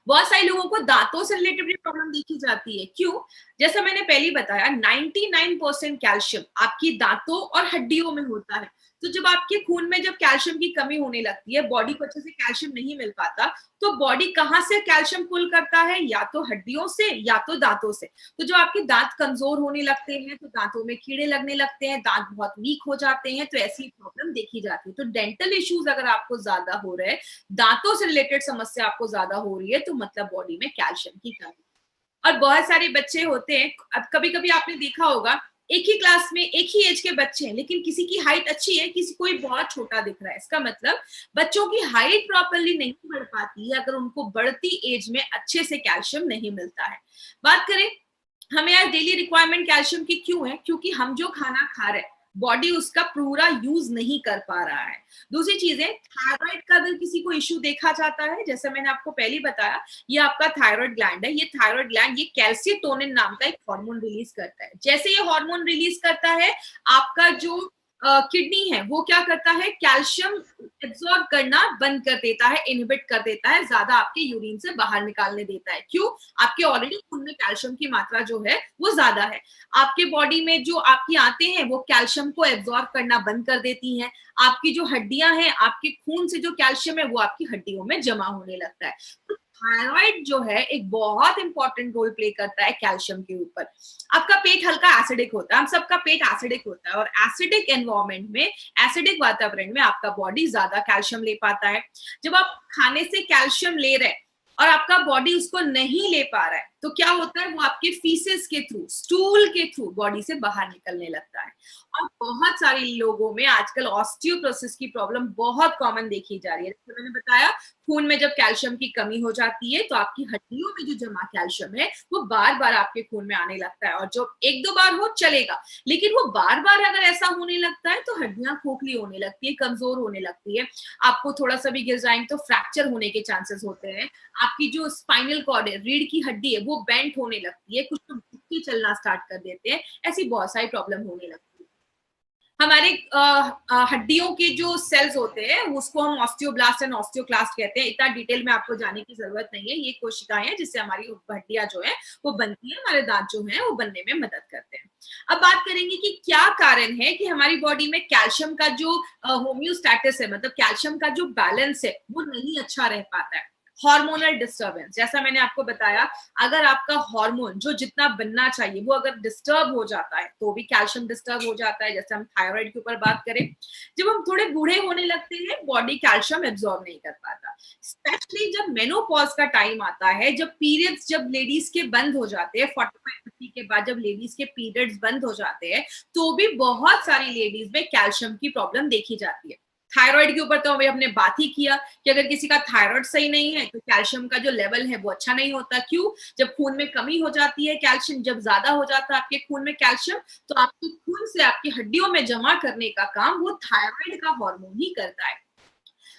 बहुत सारे लोगों को दांतों से रिलेटेड भी प्रॉब्लम देखी जाती है। क्यों? जैसा मैंने पहले बताया, 99% कैल्शियम आपकी दांतों और हड्डियों में होता है। तो जब आपके खून में जब कैल्शियम की कमी होने लगती है, बॉडी को अच्छे से कैल्शियम नहीं मिल पाता, तो बॉडी कहाँ से कैल्शियम पुल करता है? या तो हड्डियों से या तो दांतों से। तो जब आपके दांत कमजोर होने लगते हैं तो दांतों में कीड़े लगने लगते हैं, दांत बहुत वीक हो जाते हैं, तो ऐसी प्रॉब्लम देखी जाती है। तो डेंटल इश्यूज अगर आपको ज्यादा हो रहे हैं, दांतों से रिलेटेड समस्या आपको ज्यादा हो रही है, तो मतलब बॉडी में कैल्शियम की कमी। और बहुत सारे बच्चे होते हैं, अब कभी कभी आपने देखा होगा, एक ही क्लास में एक ही एज के बच्चे हैं, लेकिन किसी की हाइट अच्छी है, किसी कोई बहुत छोटा दिख रहा है। इसका मतलब बच्चों की हाइट प्रॉपरली नहीं बढ़ पाती है अगर उनको बढ़ती एज में अच्छे से कैल्शियम नहीं मिलता है। बात करें हमें यार डेली रिक्वायरमेंट कैल्शियम की क्यों है? क्योंकि हम जो खाना खा रहे हैं, बॉडी उसका पूरा यूज नहीं कर पा रहा है। दूसरी चीजें, थायराइड का अगर किसी को इश्यू देखा जाता है, जैसे मैंने आपको पहले बताया, ये आपका थायराइड ग्लैंड है। ये थायराइड ग्लैंड ये कैल्सिटोनिन नाम का एक हार्मोन रिलीज करता है। जैसे ये हार्मोन रिलीज करता है, आपका जो किडनी है वो क्या करता है? कैल्शियम एब्सॉर्ब करना बंद कर देता है, इनहिबिट कर देता है, ज्यादा आपके यूरिन से बाहर निकालने देता है। क्यों? आपके ऑलरेडी खून में कैल्शियम की मात्रा जो है वो ज्यादा है। आपके बॉडी में जो आपकी आंतें हैं वो कैल्शियम को एब्सॉर्ब करना बंद कर देती हैं। आपकी जो हड्डियां हैं, आपके खून से जो कैल्शियम है वो आपकी हड्डियों में जमा होने लगता है। तो थायराइड जो है एक बहुत इंपॉर्टेंट रोल प्ले करता है कैल्शियम के ऊपर। आपका पेट हल्का एसिडिक होता है, हम सबका पेट एसिडिक होता है, और एसिडिक एनवायरमेंट में, एसिडिक वातावरण में आपका बॉडी ज्यादा कैल्शियम ले पाता है। जब आप खाने से कैल्शियम ले रहे हैं, और आपका बॉडी उसको नहीं ले पा रहा है, तो क्या होता है, वो आपके फीसेस के थ्रू, स्टूल के थ्रू बॉडी से बाहर निकलने लगता है। और बहुत सारे लोगों में आजकल ऑस्टियोपोरोसिस की प्रॉब्लम बहुत कॉमन देखी जा रही है। जैसे मैंने बताया, खून में जब कैल्शियम की कमी हो जाती है तो आपकी हड्डियों में जो जमा कैल्शियम है वो बार बार आपके खून में आने लगता है, और जो एक दो बार हो चलेगा, लेकिन वो बार बार अगर ऐसा होने लगता है तो हड्डियां खोखली होने लगती है, कमजोर होने लगती है, आपको थोड़ा सा भी गिर जाएंगे तो फ्रैक्चर होने के चांसेस होते हैं, आपकी जो स्पाइनल कॉर्ड है, रीढ़ की हड्डी है, वो बेंट होने लगती है, कुछ लोग झुक के चलना स्टार्ट कर देते हैं, ऐसी बहुत सारी प्रॉब्लम होने लगती है। हमारे हड्डियों के जो सेल्स होते हैं उसको हम ऑस्टियोब्लास्ट एंड ऑस्टियोक्लास्ट कहते हैं। इतना डिटेल में आपको जाने की जरूरत नहीं है। ये कोशिकाएं हैं जिससे हमारी हड्डियां जो है वो बनती है, हमारे दांत जो है वो बनने में मदद करते हैं। अब बात करेंगे कि क्या कारण है कि हमारी बॉडी में कैल्शियम का जो होम्योस्टैटिस है, मतलब कैल्शियम का जो बैलेंस है वो नहीं अच्छा रह पाता है। हार्मोनल डिस्टर्बेंस, जैसा मैंने आपको बताया, अगर आपका हार्मोन जो जितना बनना चाहिए वो अगर डिस्टर्ब हो जाता है तो भी कैल्शियम डिस्टर्ब हो जाता है। जैसे हम थायराइड के ऊपर बात करें, जब हम थोड़े बूढ़े होने लगते हैं बॉडी कैल्शियम एब्जॉर्ब नहीं कर पाता, स्पेशली जब मेनोपॉज का टाइम आता है, जब पीरियड्स जब लेडीज के बंद हो जाते हैं, 45-50 के बाद जब लेडीज के पीरियड्स बंद हो जाते हैं तो भी बहुत सारी लेडीज में कैल्शियम की प्रॉब्लम देखी जाती है। थायराइड के ऊपर तो अभी हमने बात ही किया कि अगर किसी का थायराइड सही नहीं है तो कैल्शियम का जो लेवल है वो अच्छा नहीं होता। क्यों? जब खून में कमी हो जाती है कैल्शियम, जब ज्यादा हो जाता है आपके खून में कैल्शियम, तो आपके खून से आपकी हड्डियों में जमा करने का काम वो थायराइड का हार्मोन ही करता है।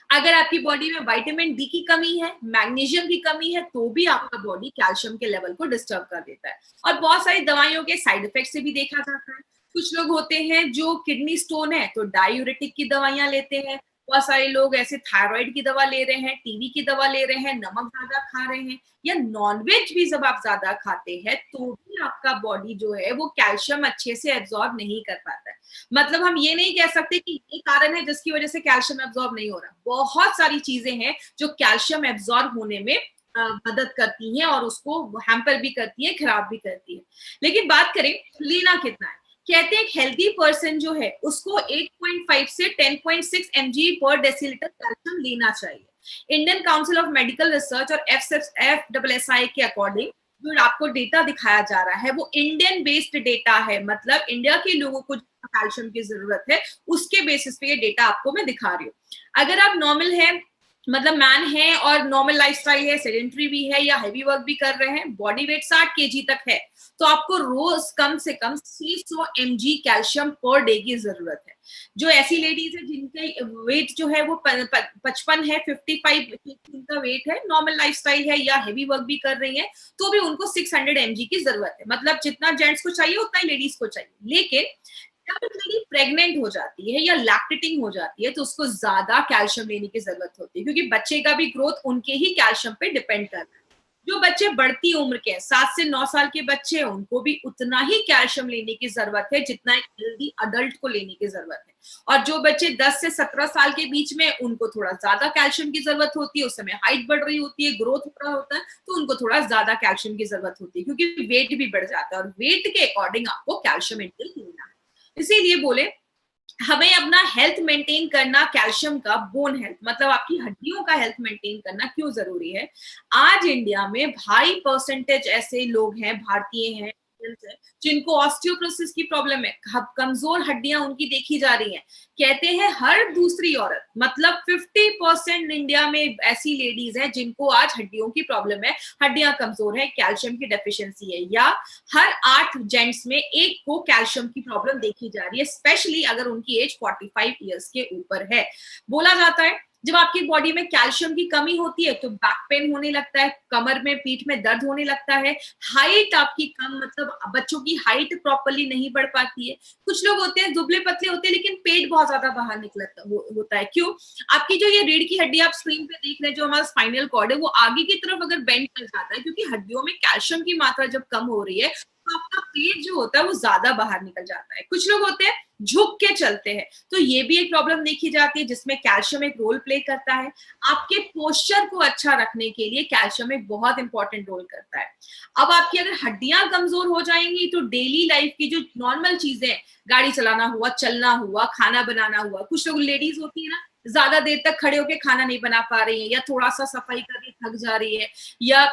अगर आपकी बॉडी में विटामिन डी की कमी है, मैग्नीशियम की कमी है, तो भी आपका बॉडी कैल्शियम के लेवल को डिस्टर्ब कर देता है। और बहुत सारी दवाइयों के साइड इफेक्ट से भी देखा जाता है। कुछ लोग होते हैं जो किडनी स्टोन है तो डायूरेटिक की दवाइयां लेते हैं, बहुत सारे लोग ऐसे थायराइड की दवा ले रहे हैं, टीबी की दवा ले रहे हैं, नमक ज्यादा खा रहे हैं, या नॉनवेज भी जब आप ज्यादा खाते हैं तो भी आपका बॉडी जो है वो कैल्शियम अच्छे से एब्जॉर्ब नहीं कर पाता है। मतलब हम ये नहीं कह सकते कि ये कारण है जिसकी वजह से कैल्शियम एब्जॉर्ब नहीं हो रहा। बहुत सारी चीजें हैं जो कैल्शियम एब्जॉर्ब होने में मदद करती हैं और उसको हैम्पर भी करती है, खराब भी करती है। लेकिन बात करें लेना कितना है, कहते हैं एक हेल्दी पर्सन जो है उसको 8.5 से 10.6 mg पर डेसीलिटर कैल्शियम लेना चाहिए। Indian council of medical research और FSSAI के अकॉर्डिंग जो आपको डेटा दिखाया जा रहा है वो इंडियन बेस्ड डेटा है, मतलब इंडिया के लोगों को कैल्शियम की जरूरत है उसके बेसिस पे ये डेटा आपको मैं दिखा रही हूँ। अगर आप नॉर्मल है, मतलब मैन है और नॉर्मल लाइफस्टाइल है, सेडेंटरी भी है या हैवी वर्क भी कर रहे हैं, बॉडी वेट 60 kg तक है, तो आपको रोज कम से कम 600 mg कैल्शियम पर डे की जरूरत है। जो ऐसी लेडीज है जिनके वेट जो है वो 55 है, 55 का वेट है, नॉर्मल लाइफस्टाइल है या हैवी वर्क भी कर रही है, तो भी उनको 600 mg की जरूरत है। मतलब जितना जेंट्स को चाहिए उतना ही लेडीज को चाहिए। लेकिन जब एक लेडी प्रेग्नेंट हो जाती है या लैक्टेटिंग हो जाती है तो उसको ज्यादा कैल्शियम लेने की जरूरत होती है, क्योंकि बच्चे का भी ग्रोथ उनके ही कैल्शियम पे डिपेंड करता है। जो बच्चे बढ़ती उम्र के हैं, 7 से 9 साल के बच्चे हैं, उनको भी उतना ही कैल्शियम लेने की जरूरत है जितना एक हेल्दी अडल्ट को लेने की जरूरत है। और जो बच्चे 10 से 17 साल के बीच में, उनको थोड़ा ज्यादा कैल्शियम की जरूरत होती है, उस समय हाइट बढ़ रही होती है, ग्रोथ हो रहा होता है, तो उनको थोड़ा ज्यादा कैल्शियम की जरूरत होती है, क्योंकि वेट भी बढ़ जाता है और वेट के अकॉर्डिंग आपको कैल्शियम इंटेक लेना है। इसीलिए बोले हमें अपना हेल्थ मेंटेन करना, कैल्शियम का, बोन हेल्थ मतलब आपकी हड्डियों का हेल्थ मेंटेन करना क्यों जरूरी है। आज इंडिया में हाई परसेंटेज ऐसे लोग हैं, भारतीय हैं जिनको ऑस्टियोपोरोसिस की प्रॉब्लम है, कमजोर हड्डियां उनकी देखी जा रही हैं। कहते हैं हर दूसरी औरत, मतलब 50% इंडिया में ऐसी लेडीज हैं जिनको आज हड्डियों की प्रॉब्लम है, हड्डियां कमजोर है, कैल्शियम की डेफिशिएंसी है, या हर 8 जेंट्स में एक को कैल्शियम की प्रॉब्लम देखी जा रही है, स्पेशली अगर उनकी एज 45 ईयर्स के ऊपर है। बोला जाता है जब आपकी बॉडी में कैल्शियम की कमी होती है तो बैक पेन होने लगता है, कमर में, पीठ में दर्द होने लगता है, हाइट आपकी कम, मतलब बच्चों की हाइट प्रॉपर्ली नहीं बढ़ पाती है। कुछ लोग होते हैं दुबले पतले होते हैं लेकिन पेट बहुत ज्यादा बाहर निकलता होता है। क्यों? आपकी जो ये रीढ़ की हड्डी आप स्क्रीन पे देख रहे हैं, जो हमारा स्पाइनल कॉर्ड है, वो आगे की तरफ अगर बेंड कर जाता है, क्योंकि हड्डियों में कैल्शियम की मात्रा जब कम हो रही है तो आपका पेट जो होता है वो ज्यादा बाहर निकल जाता है। कुछ लोग होते हैं झुक के चलते हैं, तो ये भी एक प्रॉब्लम देखी जाती है जिसमें कैल्शियम एक रोल प्ले करता है। आपके पोस्चर को अच्छा रखने के लिए कैल्शियम एक बहुत इंपॉर्टेंट रोल करता है। अब आपकी अगर हड्डियां कमजोर हो जाएंगी तो डेली लाइफ की जो नॉर्मल चीजें, गाड़ी चलाना हुआ, चलना हुआ, खाना बनाना हुआ, कुछ लोग लेडीज होती है ना ज्यादा देर तक खड़े होके खाना नहीं बना पा रही है, या थोड़ा सा सफाई करके थक जा रही है, या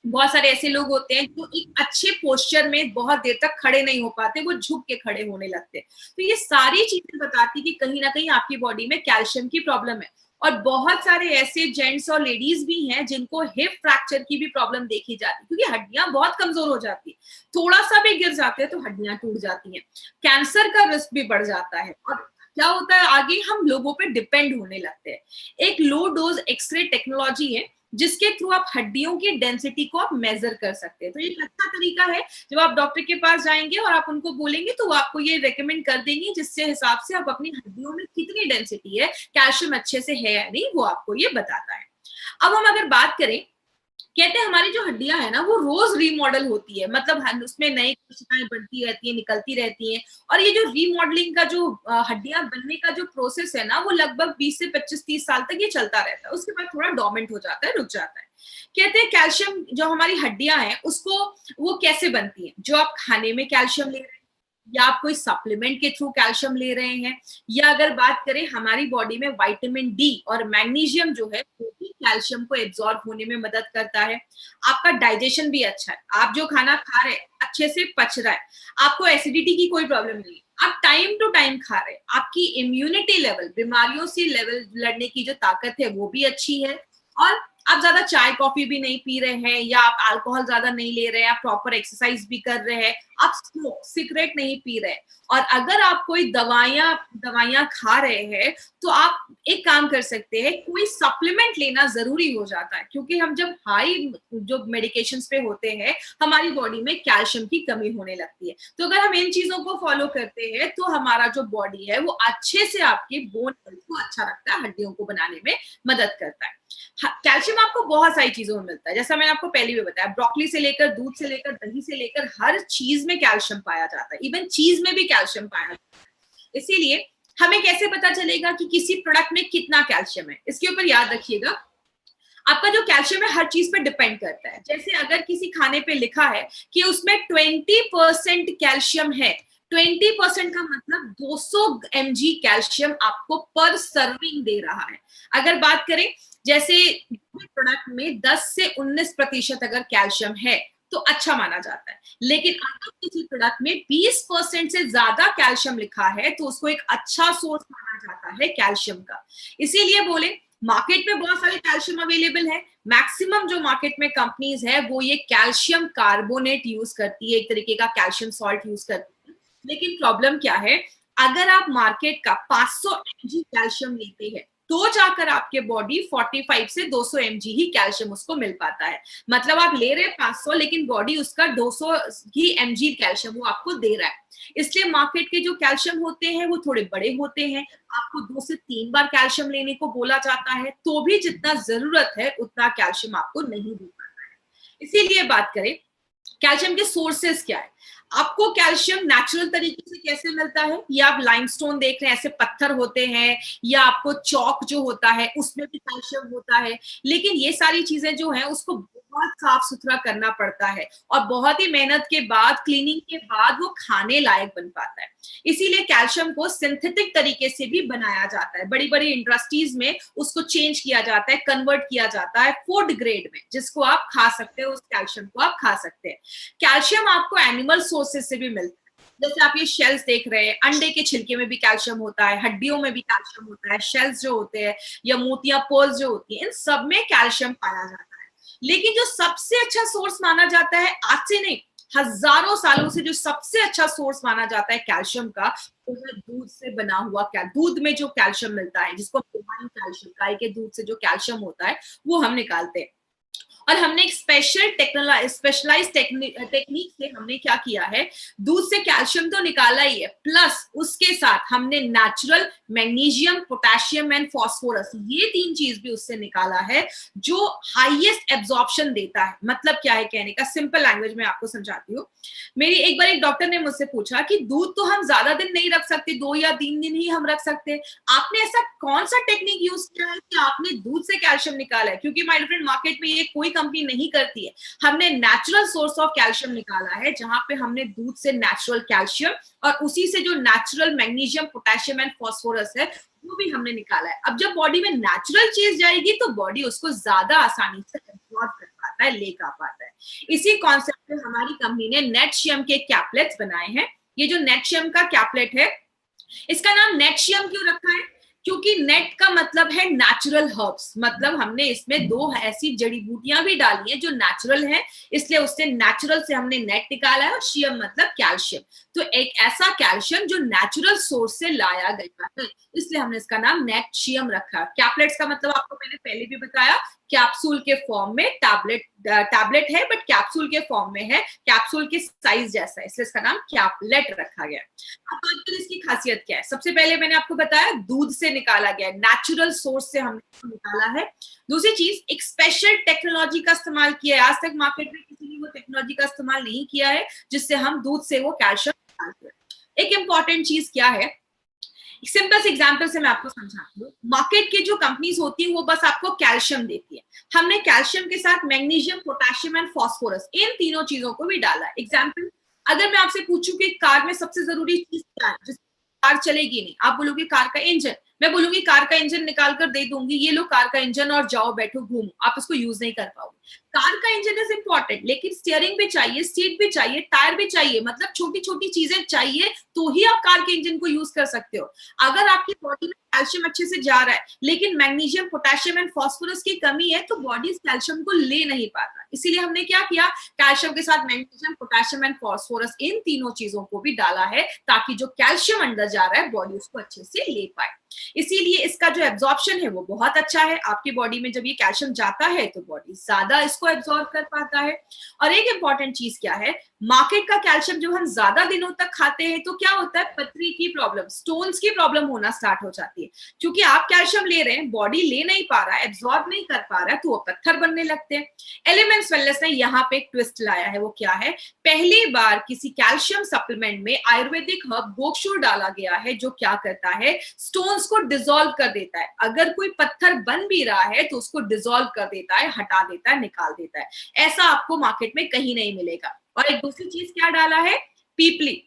बहुत सारे ऐसे लोग होते हैं जो एक अच्छे पोस्चर में बहुत देर तक खड़े नहीं हो पाते, वो झुक के खड़े होने लगते हैं। तो ये सारी चीजें बताती कि कहीं ना कहीं आपकी बॉडी में कैल्शियम की प्रॉब्लम है। और बहुत सारे ऐसे जेंट्स और लेडीज भी हैं जिनको हिप फ्रैक्चर की भी प्रॉब्लम देखी जाती है, क्योंकि हड्डियां बहुत कमजोर हो जाती है, थोड़ा सा भी गिर जाते हैं तो हड्डियां टूट जाती हैं, कैंसर का रिस्क भी बढ़ जाता है। और क्या होता है, आगे हम लोगों पे डिपेंड होने लगते हैं। एक लो डोज एक्सरे टेक्नोलॉजी है जिसके थ्रू आप हड्डियों की डेंसिटी को आप मेजर कर सकते हैं। तो ये एक अच्छा तरीका है, जब आप डॉक्टर के पास जाएंगे और आप उनको बोलेंगे तो वो आपको ये रेकमेंड कर देंगे, जिससे हिसाब से आप अपनी हड्डियों में कितनी डेंसिटी है, कैल्शियम अच्छे से है या नहीं, वो आपको ये बताता है। अब हम अगर बात करें, कहते हैं हमारी जो हड्डियां है ना वो रोज रीमॉडल होती है, मतलब उसमें नई कोशिकाएं बढ़ती रहती है, निकलती रहती हैं। और ये जो रीमॉडलिंग का जो हड्डियां बनने का जो प्रोसेस है ना, वो लगभग 20 से 25-30 साल तक ये चलता रहता है, उसके बाद थोड़ा डोमेंट हो जाता है, रुक जाता है। कहते हैं कैल्शियम जो हमारी हड्डियां हैं उसको वो कैसे बनती है, जो आप खाने में कैल्शियम ले रहे हैं, या आप कोई सप्लीमेंट के थ्रू कैल्शियम ले रहे हैं, या अगर बात करें हमारी बॉडी में विटामिन डी और मैग्नीशियम जो है वो भी कैल्शियम को एब्जॉर्ब होने में मदद करता है। आपका डाइजेशन भी अच्छा है, आप जो खाना खा रहे हैं अच्छे से पच रहा है, आपको एसिडिटी की कोई प्रॉब्लम नहीं है, आप टाइम टू टाइम खा रहे हैं, आपकी इम्यूनिटी लेवल, बीमारियों से लेवल लड़ने की जो ताकत है वो भी अच्छी है, और आप ज्यादा चाय कॉफी भी नहीं पी रहे हैं, या आप अल्कोहल ज्यादा नहीं ले रहे हैं, आप प्रॉपर एक्सरसाइज भी कर रहे हैं, आप स्मोक सिगरेट नहीं पी रहे हैं। और अगर आप कोई दवाइयां खा रहे हैं तो आप एक काम कर सकते हैं, कोई सप्लीमेंट लेना जरूरी हो जाता है, क्योंकि हम जब हाई जो मेडिकेशंस पे होते हैं हमारी बॉडी में कैल्शियम की कमी होने लगती है। तो अगर हम इन चीजों को फॉलो करते हैं तो हमारा जो बॉडी है वो अच्छे से आपकी बोन हेल्थ को अच्छा रखता है, हड्डियों को बनाने में मदद करता है। कैल्शियम आपको बहुत सारी चीजों में मिलता है, जैसा मैंने आपको पहले भी बताया, ब्रोकली से लेकर, दूध से लेकर, दही से लेकर, हर चीज में कैल्शियम पाया जाता है, इवन चीज में भी कैल्शियम पाया जाता है। इसीलिए हमें कैसे पता चलेगा कि किसी प्रोडक्ट में कितना कैल्शियम है, इसके ऊपर याद रखिएगा, आपका जो कैल्शियम है हर चीज पे डिपेंड करता है। जैसे अगर किसी खाने पे लिखा है कि उसमें 20% कैल्शियम है, 20% का मतलब 200 mg कैल्शियम आपको पर सर्विंग दे रहा है। अगर बात करें जैसे प्रोडक्ट में 10 से 19% अगर कैल्शियम है तो अच्छा माना जाता है, लेकिन अगर किसी प्रोडक्ट में 20% से ज्यादा कैल्शियम लिखा है तो उसको एक अच्छा सोर्स माना जाता है कैल्शियम का। इसीलिए बोले मार्केट में बहुत सारे कैल्शियम अवेलेबल है, मैक्सिमम जो मार्केट में कंपनीज है वो ये कैल्शियम कार्बोनेट यूज करती है, एक तरीके का कैल्शियम सॉल्ट यूज करती है। लेकिन प्रॉब्लम क्या है, अगर आप मार्केट का 500 mg कैल्शियम लेते हैं तो जाकर आपके बॉडी 45 से 200 mg ही कैल्शियम उसको मिल पाता है। मतलब आप ले रहे हैं 500 लेकिन बॉडी उसका 200 ही mg कैल्शियम वो आपको दे रहा है। इसलिए मार्केट के जो कैल्शियम होते हैं वो थोड़े बड़े होते हैं, आपको 2 से 3 बार कैल्शियम लेने को बोला जाता है, तो भी जितना जरूरत है उतना कैल्शियम आपको नहीं दे पाता है। इसीलिए बात करें कैल्शियम के सोर्सेस क्या है, आपको कैल्शियम नेचुरल तरीके से कैसे मिलता है, या आप लाइमस्टोन देख रहे हैं ऐसे पत्थर होते हैं, या आपको चौक जो होता है उसमें भी कैल्शियम होता है। लेकिन ये सारी चीजें जो है उसको बहुत साफ सुथरा करना पड़ता है, और बहुत ही मेहनत के बाद, क्लीनिंग के बाद वो खाने लायक बन पाता है। इसीलिए कैल्शियम को सिंथेटिक तरीके से भी बनाया जाता है, बड़ी बड़ी इंडस्ट्रीज में उसको चेंज किया जाता है, कन्वर्ट किया जाता है फूड ग्रेड में, जिसको आप खा सकते हो, उस कैल्शियम को आप खा सकते हैं। कैल्शियम आपको एनिमल सोर्सेज से भी मिलता है, जैसे आप ये शेल्स देख रहे हैं, अंडे के छिलके में भी कैल्शियम होता है, हड्डियों में भी कैल्शियम होता है, शेल्स जो होते हैं या मोतियां पर्ल्स जो होती हैं, इन सब में कैल्शियम पाया जाता है। लेकिन जो सबसे अच्छा सोर्स माना जाता है, आज से नहीं हजारों सालों से जो सबसे अच्छा सोर्स माना जाता है कैल्शियम का, वो है दूध से बना हुआ दूध में जो कैल्शियम मिलता है, जिसको कैल्शियम, गाय के दूध से जो कैल्शियम होता है वो हम निकालते हैं। और हमने एक स्पेशलाइज टेक्निक से हमने क्या किया है, दूध से कैल्शियम तो निकाला ही है, प्लस उसके साथ हमने natural magnesium, potassium and phosphorus, ये 3 चीज भी उससे निकाला है जो हाईएस्ट एब्जॉर्प्शन देता है। मतलब क्या है कहने का, सिंपल लैंग्वेज में आपको समझाती हूँ। मेरी एक बार एक डॉक्टर ने मुझसे पूछा कि दूध तो हम ज्यादा दिन नहीं रख सकते, 2 या 3 दिन ही हम रख सकते हैं, आपने ऐसा कौन सा टेक्निक यूज किया है कि आपने दूध से कैल्शियम निकाला है? क्योंकि माय फ्रेंड मार्केट में ये कोई कंपनी नहीं करती है, हमने नेचुरल सोर्स ऑफ कैल्शियम निकाला है, जहां पे हमने दूध से नेचुरल कैल्शियम और उसी से जो natural magnesium, potassium and phosphorus है वो भी हमने निकाला है। अब जब बॉडी में नेचुरल चीज जाएगी तो बॉडी उसको ज्यादा आसानी से एब्जॉर्ब कर पाता है, ले का पाता है। इसी कॉन्सेप्ट पे हमारी कंपनी ने नेटशियम के कैपलेट्स बनाए हैं। ये जो नेटशियम का कैपलेट है, इसका नाम नेटशियम क्यों रखा है? क्योंकि नेट का मतलब है नेचुरल हर्ब्स, मतलब हमने इसमें 2 ऐसी जड़ी बूटियां भी डाली हैं जो नेचुरल है, इसलिए उससे नेचुरल से हमने नेट निकाला है। और शियम मतलब कैल्शियम, तो एक ऐसा कैल्शियम जो नेचुरल सोर्स से लाया गया है, इसलिए हमने इसका नाम नेटशियम रखा। कैपलेट्स का मतलब आपको मैंने पहले भी बताया, कैप्सूल के फॉर्म में टैबलेट है, बट कैप्सूल के फॉर्म में है, कैप्सूल के साइज जैसा है, इसलिए इसका नाम कैपलेट रखा गया। अब बात करें इसकी खासियत क्या है। सबसे पहले मैंने आपको बताया दूध से निकाला गया, नेचुरल सोर्स से हमने निकाला है। दूसरी चीज, एक स्पेशल टेक्नोलॉजी का इस्तेमाल किया है। आज तक मार्केट में किसी ने वो टेक्नोलॉजी का इस्तेमाल नहीं किया है जिससे हम दूध से वो कैल्शियम निकालते हैं। एक इंपॉर्टेंट चीज क्या है, सिंपल से एग्जांपल से मैं आपको समझाती हूँ। मार्केट की जो कंपनीज होती है वो बस आपको कैल्शियम देती है, हमने कैल्शियम के साथ मैग्नीशियम, पोटेशियम एंड फास्फोरस, इन तीनों चीजों को भी डाला है। एग्जांपल, अगर मैं आपसे पूछूं कि कार में सबसे जरूरी चीज क्या है, जिससे कार चलेगी नहीं, आप बोलोगे कार का इंजन, मैं बोलूंगी कार का इंजन निकाल कर दे दूंगी, ये लो कार का इंजन और जाओ बैठो घूमो, आप इसको यूज नहीं कर पाओगे। कार का इंजन इज इंपॉर्टेंट, लेकिन स्टीयरिंग भी चाहिए, सीट भी चाहिए, टायर भी चाहिए, मतलब छोटी छोटी चीजें चाहिए तो ही आप कार के इंजन को यूज कर सकते हो। अगर आपकी बॉडी में कैल्शियम अच्छे से जा रहा है लेकिन मैग्नीशियम, पोटेशियम एंड फास्फोरस की कमी है तो बॉडी इस कैल्शियम को ले नहीं पाता। इसीलिए हमने क्या किया, कैल्शियम के साथ मैग्नीशियम, पोटेशियम एंड फास्फोरस, इन तीनों चीजों को भी डाला है ताकि जो कैल्शियम अंदर जा रहा है बॉडी उसको अच्छे से ले पाए। इसीलिए इसका जो एब्जॉर्प्शन है वो बहुत अच्छा है। आपकी बॉडी में जब ये कैल्शियम जाता है तो बॉडी ज्यादा इसको एब्जॉर्ब कर पाता है। और एक इंपॉर्टेंट चीज क्या है, मार्केट का कैल्शियम जब हम ज्यादा दिनों तक खाते हैं तो क्या होता है, पथरी की प्रॉब्लम, स्टोन्स की प्रॉब्लम होना स्टार्ट हो जाती है। क्योंकि आप कैल्शियम ले रहे हैं, बॉडी ले नहीं पा रहा है, एब्जॉर्ब नहीं कर पा रहा है, तो वो पत्थर बनने लगते हैं। एलिमेंट्स वेलनेस ने यहाँ पे एक ट्विस्ट लाया है, वो क्या है, पहली बार किसी कैल्शियम सप्लीमेंट में आयुर्वेदिक हर्ब गोक्षूर डाला गया है जो क्या करता है, स्टोन्स को डिसॉल्व कर देता है। अगर कोई पत्थर बन भी रहा है तो उसको डिसॉल्व कर देता है, हटा देता है, निकाल देता है। ऐसा आपको मार्केट में कहीं नहीं मिलेगा। और एक दूसरी चीज क्या डाला है, पीपली।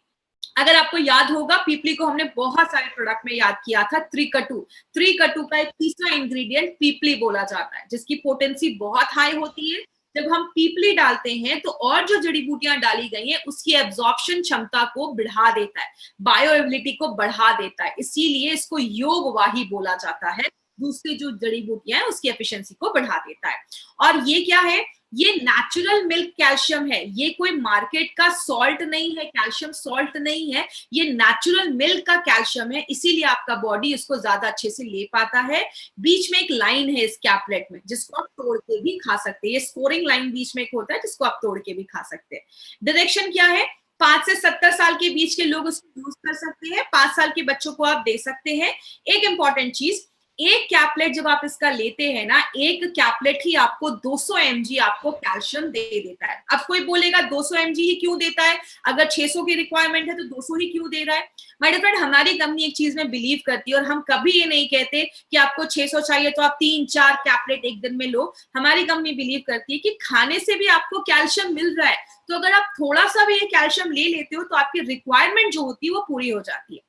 अगर आपको याद होगा, पीपली को हमने बहुत सारे प्रोडक्ट में याद किया था, त्रिकटु का एक तीसरा इंग्रेडिएंट पीपली बोला जाता है, जिसकी पोटेंसी बहुत हाई होती है। जब हम पीपली डालते हैं तो और जो जड़ी बूटियां डाली गई हैं उसकी एब्जॉर्प्शन क्षमता को बढ़ा देता है, बायोएबिलिटी को बढ़ा देता है, इसीलिए इसको योगवाही बोला जाता है। दूसरी जो जड़ी बूटियां हैं उसकी एफिशिएंसी को बढ़ा देता है। और ये क्या है, ये नेचुरल मिल्क कैल्शियम है, ये कोई मार्केट का सॉल्ट नहीं है, कैल्शियम सॉल्ट नहीं है, ये नेचुरल मिल्क का कैल्शियम है, इसीलिए आपका बॉडी इसको ज्यादा अच्छे से ले पाता है। बीच में एक लाइन है इस कैपलेट में जिसको आप तोड़ के भी खा सकते हैं, ये स्कोरिंग लाइन बीच में एक होता है जिसको आप तोड़ के भी खा सकते हैं। डायरेक्शन क्या है, 5 से 70 साल के बीच के लोग उसको यूज कर सकते हैं, 5 साल के बच्चों को आप दे सकते हैं। एक इंपॉर्टेंट चीज, एक कैपलेट जब आप इसका लेते हैं ना, एक कैपलेट ही आपको 200 mg आपको कैल्शियम दे देता है। अब कोई बोलेगा 200 mg ही क्यों देता है, अगर 600 की रिक्वायरमेंट है तो 200 ही क्यों दे रहा है। माय डियर फ्रेंड, हमारी कंपनी एक चीज में बिलीव करती है और हम कभी ये नहीं कहते कि आपको 600 चाहिए तो आप 3-4 कैपलेट एक दिन में लो। हमारी कंपनी बिलीव करती है कि खाने से भी आपको कैल्शियम मिल रहा है, तो अगर आप थोड़ा सा भी ये कैल्शियम ले लेते हो तो आपकी रिक्वायरमेंट जो होती है वो पूरी हो जाती है।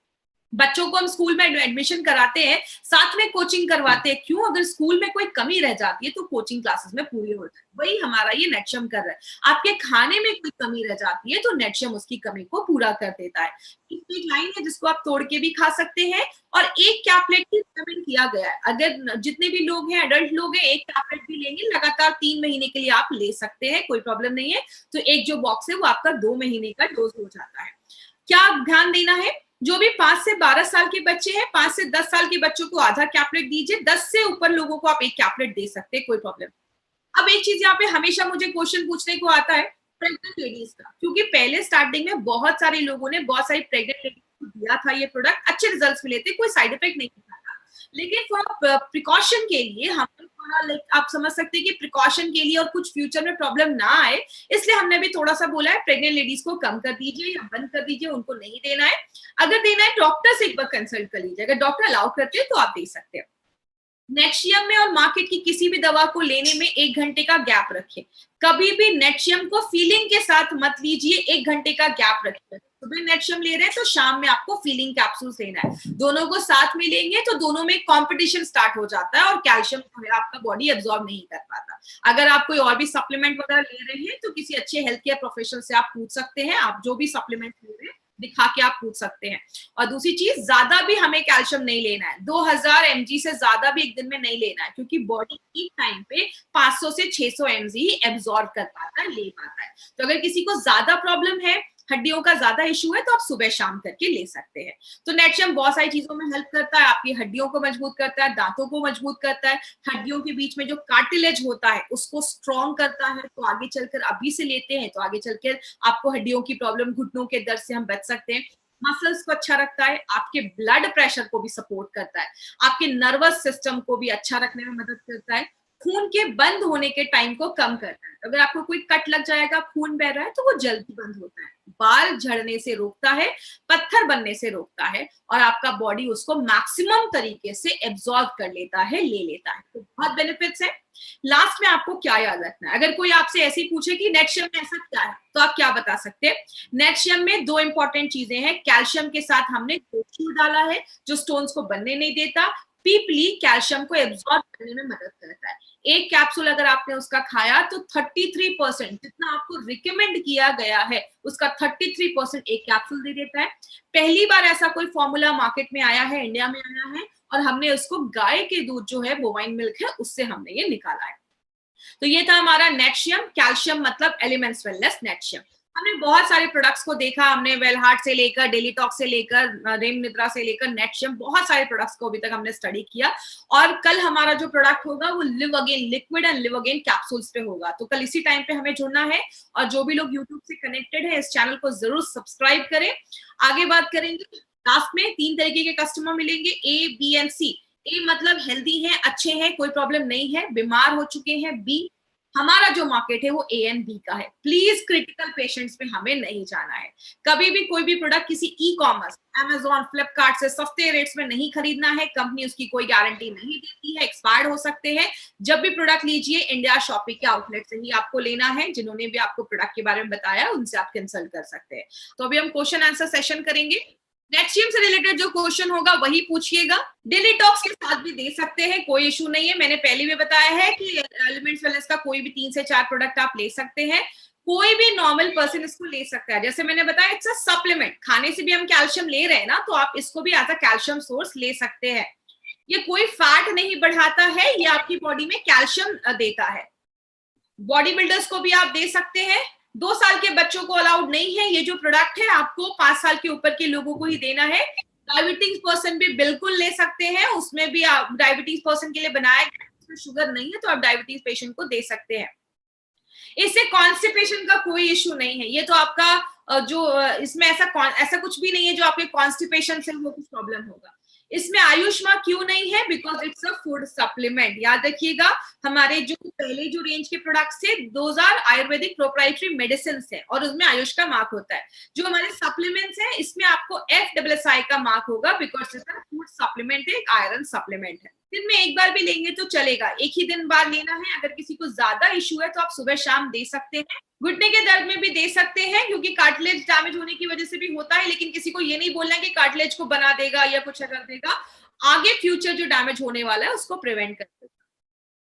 बच्चों को हम स्कूल में एडमिशन कराते हैं, साथ में कोचिंग करवाते हैं, क्यों, अगर स्कूल में कोई कमी रह जाती है तो कोचिंग क्लासेस में पूरी हो जाती है। वही हमारा ये नेटशियम कर रहा है। आपके खाने में कोई कमी रह जाती है तो नेटशियम उसकी कमी को पूरा कर देता है। एक लाइन है जिसको आप तोड़ के भी खा सकते हैं। और एक कैपलेट की रिकमेंड किया गया है, अगर जितने भी लोग हैं, एडल्ट लोग हैं, एक कैपलेट भी लेंगे लगातार 3 महीने के लिए आप ले सकते हैं, कोई प्रॉब्लम नहीं है। तो एक जो बॉक्स है वो आपका 2 महीने का डोज हो जाता है। क्या ध्यान देना है, जो भी 5 से 12 साल के बच्चे हैं, 5 से 10 साल के बच्चों को आधा कैपलेट दीजिए, 10 से ऊपर लोगों को आप एक कैपलेट दे सकते हैं, कोई प्रॉब्लम। अब एक चीज यहाँ पे हमेशा मुझे क्वेश्चन पूछने को आता है प्रेग्नेंट लेडीज का, क्योंकि पहले स्टार्टिंग में बहुत सारे लोगों ने बहुत सारी प्रेग्नेंट लेडीज को दिया था ये प्रोडक्ट, अच्छे रिजल्ट्स मिले थे, कोई साइड इफेक्ट नहीं था। लेकिन फॉर प्रिकॉशन के लिए हम थोड़ा, आप समझ सकते हैं कि प्रिकॉशन के लिए और कुछ फ्यूचर में प्रॉब्लम ना आए, इसलिए हमने भी थोड़ा सा बोला है प्रेग्नेंट लेडीज को कम कर दीजिए या बंद कर दीजिए, उनको नहीं देना है। अगर देना है डॉक्टर से एक बार कंसल्ट कर लीजिए, अगर डॉक्टर अलाउ करते हैं तो आप दे सकते हैं। नेटशियम में और मार्केट की किसी भी दवा को लेने में 1 घंटे का गैप रखें। कभी भी नेटशियम को फीलिंग के साथ मत लीजिए, 1 घंटे का गैप रखिए। सुबह नेटशियम ले रहे हैं तो शाम में आपको फीलिंग कैप्सूल्स लेना है। दोनों को साथ में लेंगे तो दोनों में कंपटीशन स्टार्ट हो जाता है और कैल्शियम जो है आपका बॉडी एब्जॉर्ब नहीं कर पाता। अगर आप कोई और भी सप्लीमेंट वगैरह ले रहे हैं तो किसी अच्छे हेल्थ केयर प्रोफेशनल से आप पूछ सकते हैं। आप जो भी सप्लीमेंट ले रहे हैं दिखा के आप पूछ सकते हैं। और दूसरी चीज, ज्यादा भी हमें कैल्शियम नहीं लेना है। 2000 mg से ज्यादा भी एक दिन में नहीं लेना है, क्योंकि बॉडी एक टाइम पे 500 से 600 mg ही एब्जॉर्ब कर पाता है, ले पाता है। तो अगर किसी को ज्यादा प्रॉब्लम है, हड्डियों का ज्यादा इशू है, तो आप सुबह शाम करके ले सकते हैं। तो नेटशियम बहुत सारी चीजों में हेल्प करता है। आपकी हड्डियों को मजबूत करता है, दांतों को मजबूत करता है, हड्डियों के बीच में जो कार्टिलेज होता है उसको स्ट्रॉन्ग करता है। तो आगे चलकर अभी से लेते हैं तो आगे चलकर आपको हड्डियों की प्रॉब्लम, घुटनों के दर्द से हम बच सकते हैं। मसल्स को अच्छा रखता है, आपके ब्लड प्रेशर को भी सपोर्ट करता है, आपके नर्वस सिस्टम को भी अच्छा रखने में मदद करता है, खून के बंद होने के टाइम को कम करता है। अगर आपको कोई कट लग जाएगा, खून बह रहा है, तो वो जल्दी बंद होता है। बाल झड़ने से रोकता है, पत्थर बनने से रोकता है, और आपका बॉडी उसको मैक्सिमम तरीके से एब्जॉर्ब कर लेता है, ले लेता है। तो बहुत बेनिफिट्स है। लास्ट में आपको क्या याद रखना है, अगर कोई आपसे ऐसे ही पूछे कि नेटशियम में ऐसा क्या है, तो आप क्या बता सकते हैं? नेटशियम में दो इंपॉर्टेंट चीजें हैं। कैल्शियम के साथ हमने कैल्शियम डाला है जो स्टोन्स को बनने नहीं देता। पीपली कैल्शियम को एब्जॉर्ब करने में मदद करता है। एक कैप्सूल अगर आपने उसका खाया तो 33% जितना आपको रिकमेंड किया गया है उसका 33% एक कैप्सूल दे देता है। पहली बार ऐसा कोई फॉर्मूला मार्केट में आया है, इंडिया में आया है, और हमने उसको गाय के दूध जो है, बोवाइन मिल्क है, उससे हमने ये निकाला है। तो ये था हमारा नेटशियम। कैल्शियम मतलब एलिमेंट्स वेलनेस नेटशियम। हमने बहुत सारे प्रोडक्ट्स को देखा, हमने वेलहार्ट से लेकर, डेलीटॉक्स से लेकर, रेम निद्रा से लेकर नेटशियम, बहुत सारे प्रोडक्ट्स को अभी तक हमने स्टडी किया। और कल हमारा जो प्रोडक्ट होगा वो live Again liquid and Liv Again capsules पे होगा। तो कल इसी टाइम पे हमें जुड़ना है। और जो भी लोग यूट्यूब से कनेक्टेड है, इस चैनल को जरूर सब्सक्राइब करें। आगे बात करेंगे। लास्ट में 3 तरीके के कस्टमर मिलेंगे, ए, बी एंड सी। ए मतलब हेल्दी है, अच्छे हैं, कोई प्रॉब्लम नहीं है, बीमार हो चुके हैं। बी, हमारा जो मार्केट है वो ए एंड बी का है। प्लीज क्रिटिकल पेशेंट्स पे हमें नहीं जाना है। कभी भी कोई भी प्रोडक्ट किसी ई कॉमर्स, अमेजॉन, फ्लिपकार्ट से सस्ते रेट्स में नहीं खरीदना है। कंपनी उसकी कोई गारंटी नहीं देती है, एक्सपायर्ड हो सकते हैं। जब भी प्रोडक्ट लीजिए, इंडिया शॉपिंग के आउटलेट से ही आपको लेना है। जिन्होंने भी आपको प्रोडक्ट के बारे में बताया उनसे आप कंसल्ट कर सकते हैं। तो अभी हम क्वेश्चन आंसर सेशन करेंगे। नेटशियम से रिलेटेड जो क्वेश्चन होगा वही पूछिएगा। डेलीटॉक्स के साथ भी दे सकते हैं, कोई इशू नहीं है। मैंने पहले भी बताया है कि एलिमेंट्स वेलनेस का कोई भी 3 से 4 प्रोडक्ट आप ले सकते हैं। कोई भी नॉर्मल पर्सन इसको ले सकता है। जैसे मैंने बताया, इट्स अ सप्लीमेंट। खाने से भी हम कैल्शियम ले रहे हैं ना, तो आप इसको भी एज अ कैल्शियम सोर्स ले सकते हैं। ये कोई फैट नहीं बढ़ाता है, ये आपकी बॉडी में कैल्शियम देता है। बॉडी बिल्डर्स को भी आप दे सकते हैं। 2 साल के बच्चों को अलाउड नहीं है। ये जो प्रोडक्ट है आपको 5 साल के ऊपर के लोगों को ही देना है। डायबिटीज पर्सन भी बिल्कुल ले सकते हैं, उसमें भी आप डायबिटीज पर्सन के लिए बनाया गया है, उसमें शुगर नहीं है, तो आप डायबिटीज पेशेंट को दे सकते हैं। इससे कॉन्स्टिपेशन का कोई इश्यू नहीं है। ये तो आपका इसमें ऐसा कुछ भी नहीं है जो आपके कॉन्स्टिपेशन से वो कुछ प्रॉब्लम होगा। इसमें आयुष्मा क्यों नहीं है? Because it's a food supplement. याद रखिएगा, हमारे जो पहले जो रेंज के प्रोडक्ट्स थे, 2000 आयुर्वेदिक प्रोप्राइटरी मेडिसिन है और उसमें आयुष का मार्क होता है। जो हमारे सप्लीमेंट्स है, इसमें आपको FSSAI का मार्क होगा, because it's a food supplement है, एक आयरन सप्लीमेंट है। दिन में एक बार भी लेंगे तो चलेगा, एक ही दिन बाद लेना है। अगर किसी को ज्यादा इशू है तो आप सुबह शाम दे सकते हैं। घुटने के दर्द में भी दे सकते हैं, क्योंकि कार्टिलेज डैमेज होने की वजह से भी होता है। लेकिन किसी को ये नहीं बोलना है कि कार्टिलेज को बना देगा या कुछ कर देगा। आगे फ्यूचर जो डैमेज होने वाला है उसको प्रिवेंट कर देगा।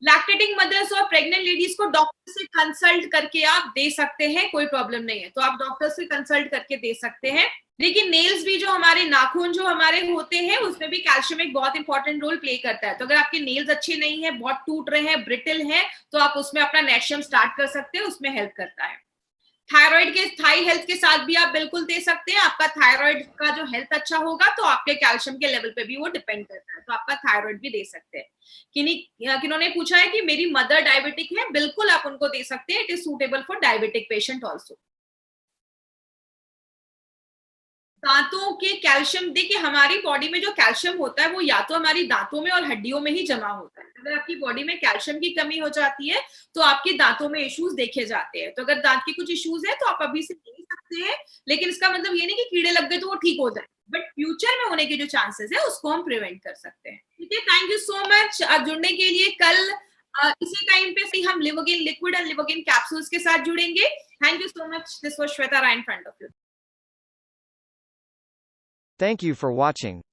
लैक्टेटिंग मदर्स और प्रेग्नेंट लेडीज को डॉक्टर से कंसल्ट करके आप दे सकते हैं, कोई प्रॉब्लम नहीं है। तो आप डॉक्टर से कंसल्ट करके दे सकते हैं। लेकिन नेल्स भी, जो हमारे नाखून जो हमारे होते हैं, उसमें भी कैल्शियम एक बहुत इंपॉर्टेंट रोल प्ले करता है। तो अगर आपके नेल्स अच्छे नहीं है, बहुत टूट रहे हैं, ब्रिटल हैं, तो आप उसमें अपना नेटशियम स्टार्ट कर सकते हैं, उसमें हेल्प करता है। थायराइड के, थाई हेल्थ के साथ भी आप बिल्कुल दे सकते हैं। आपका थायराइड का जो हेल्थ अच्छा होगा तो आपके कैल्शियम के लेवल पे भी वो डिपेंड करता है। तो आपका थायराइड भी दे सकते हैं। किन्होंने पूछा है कि मेरी मदर डायबिटिक है, बिल्कुल आप उनको दे सकते हैं। It is suitable for diabetic patient also. दांतों के कैल्शियम, देखिए हमारी बॉडी में जो कैल्शियम होता है वो या तो हमारी दांतों में और हड्डियों में ही जमा होता है। अगर आपकी बॉडी में कैल्शियम की कमी हो जाती है तो आपके दांतों में इश्यूज देखे जाते हैं। तो अगर दांत के कुछ इश्यूज है तो आप अभी से ले सकते हैं, लेकिन इसका मतलब ये नहीं कि कीड़े लग गए तो वो ठीक हो जाए। बट फ्यूचर में होने के जो चांसेस है उसको हम प्रिवेंट कर सकते हैं। ठीक है, थैंक यू सो मच जुड़ने के लिए। कल इसी टाइम पे हम Liv Again liquid and Liv Again capsules के साथ जुड़ेंगे। Thank you so much. This was Shweta Rai in front of you. Thank you for watching.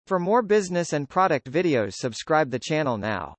For more business and product videos, subscribe the channel now.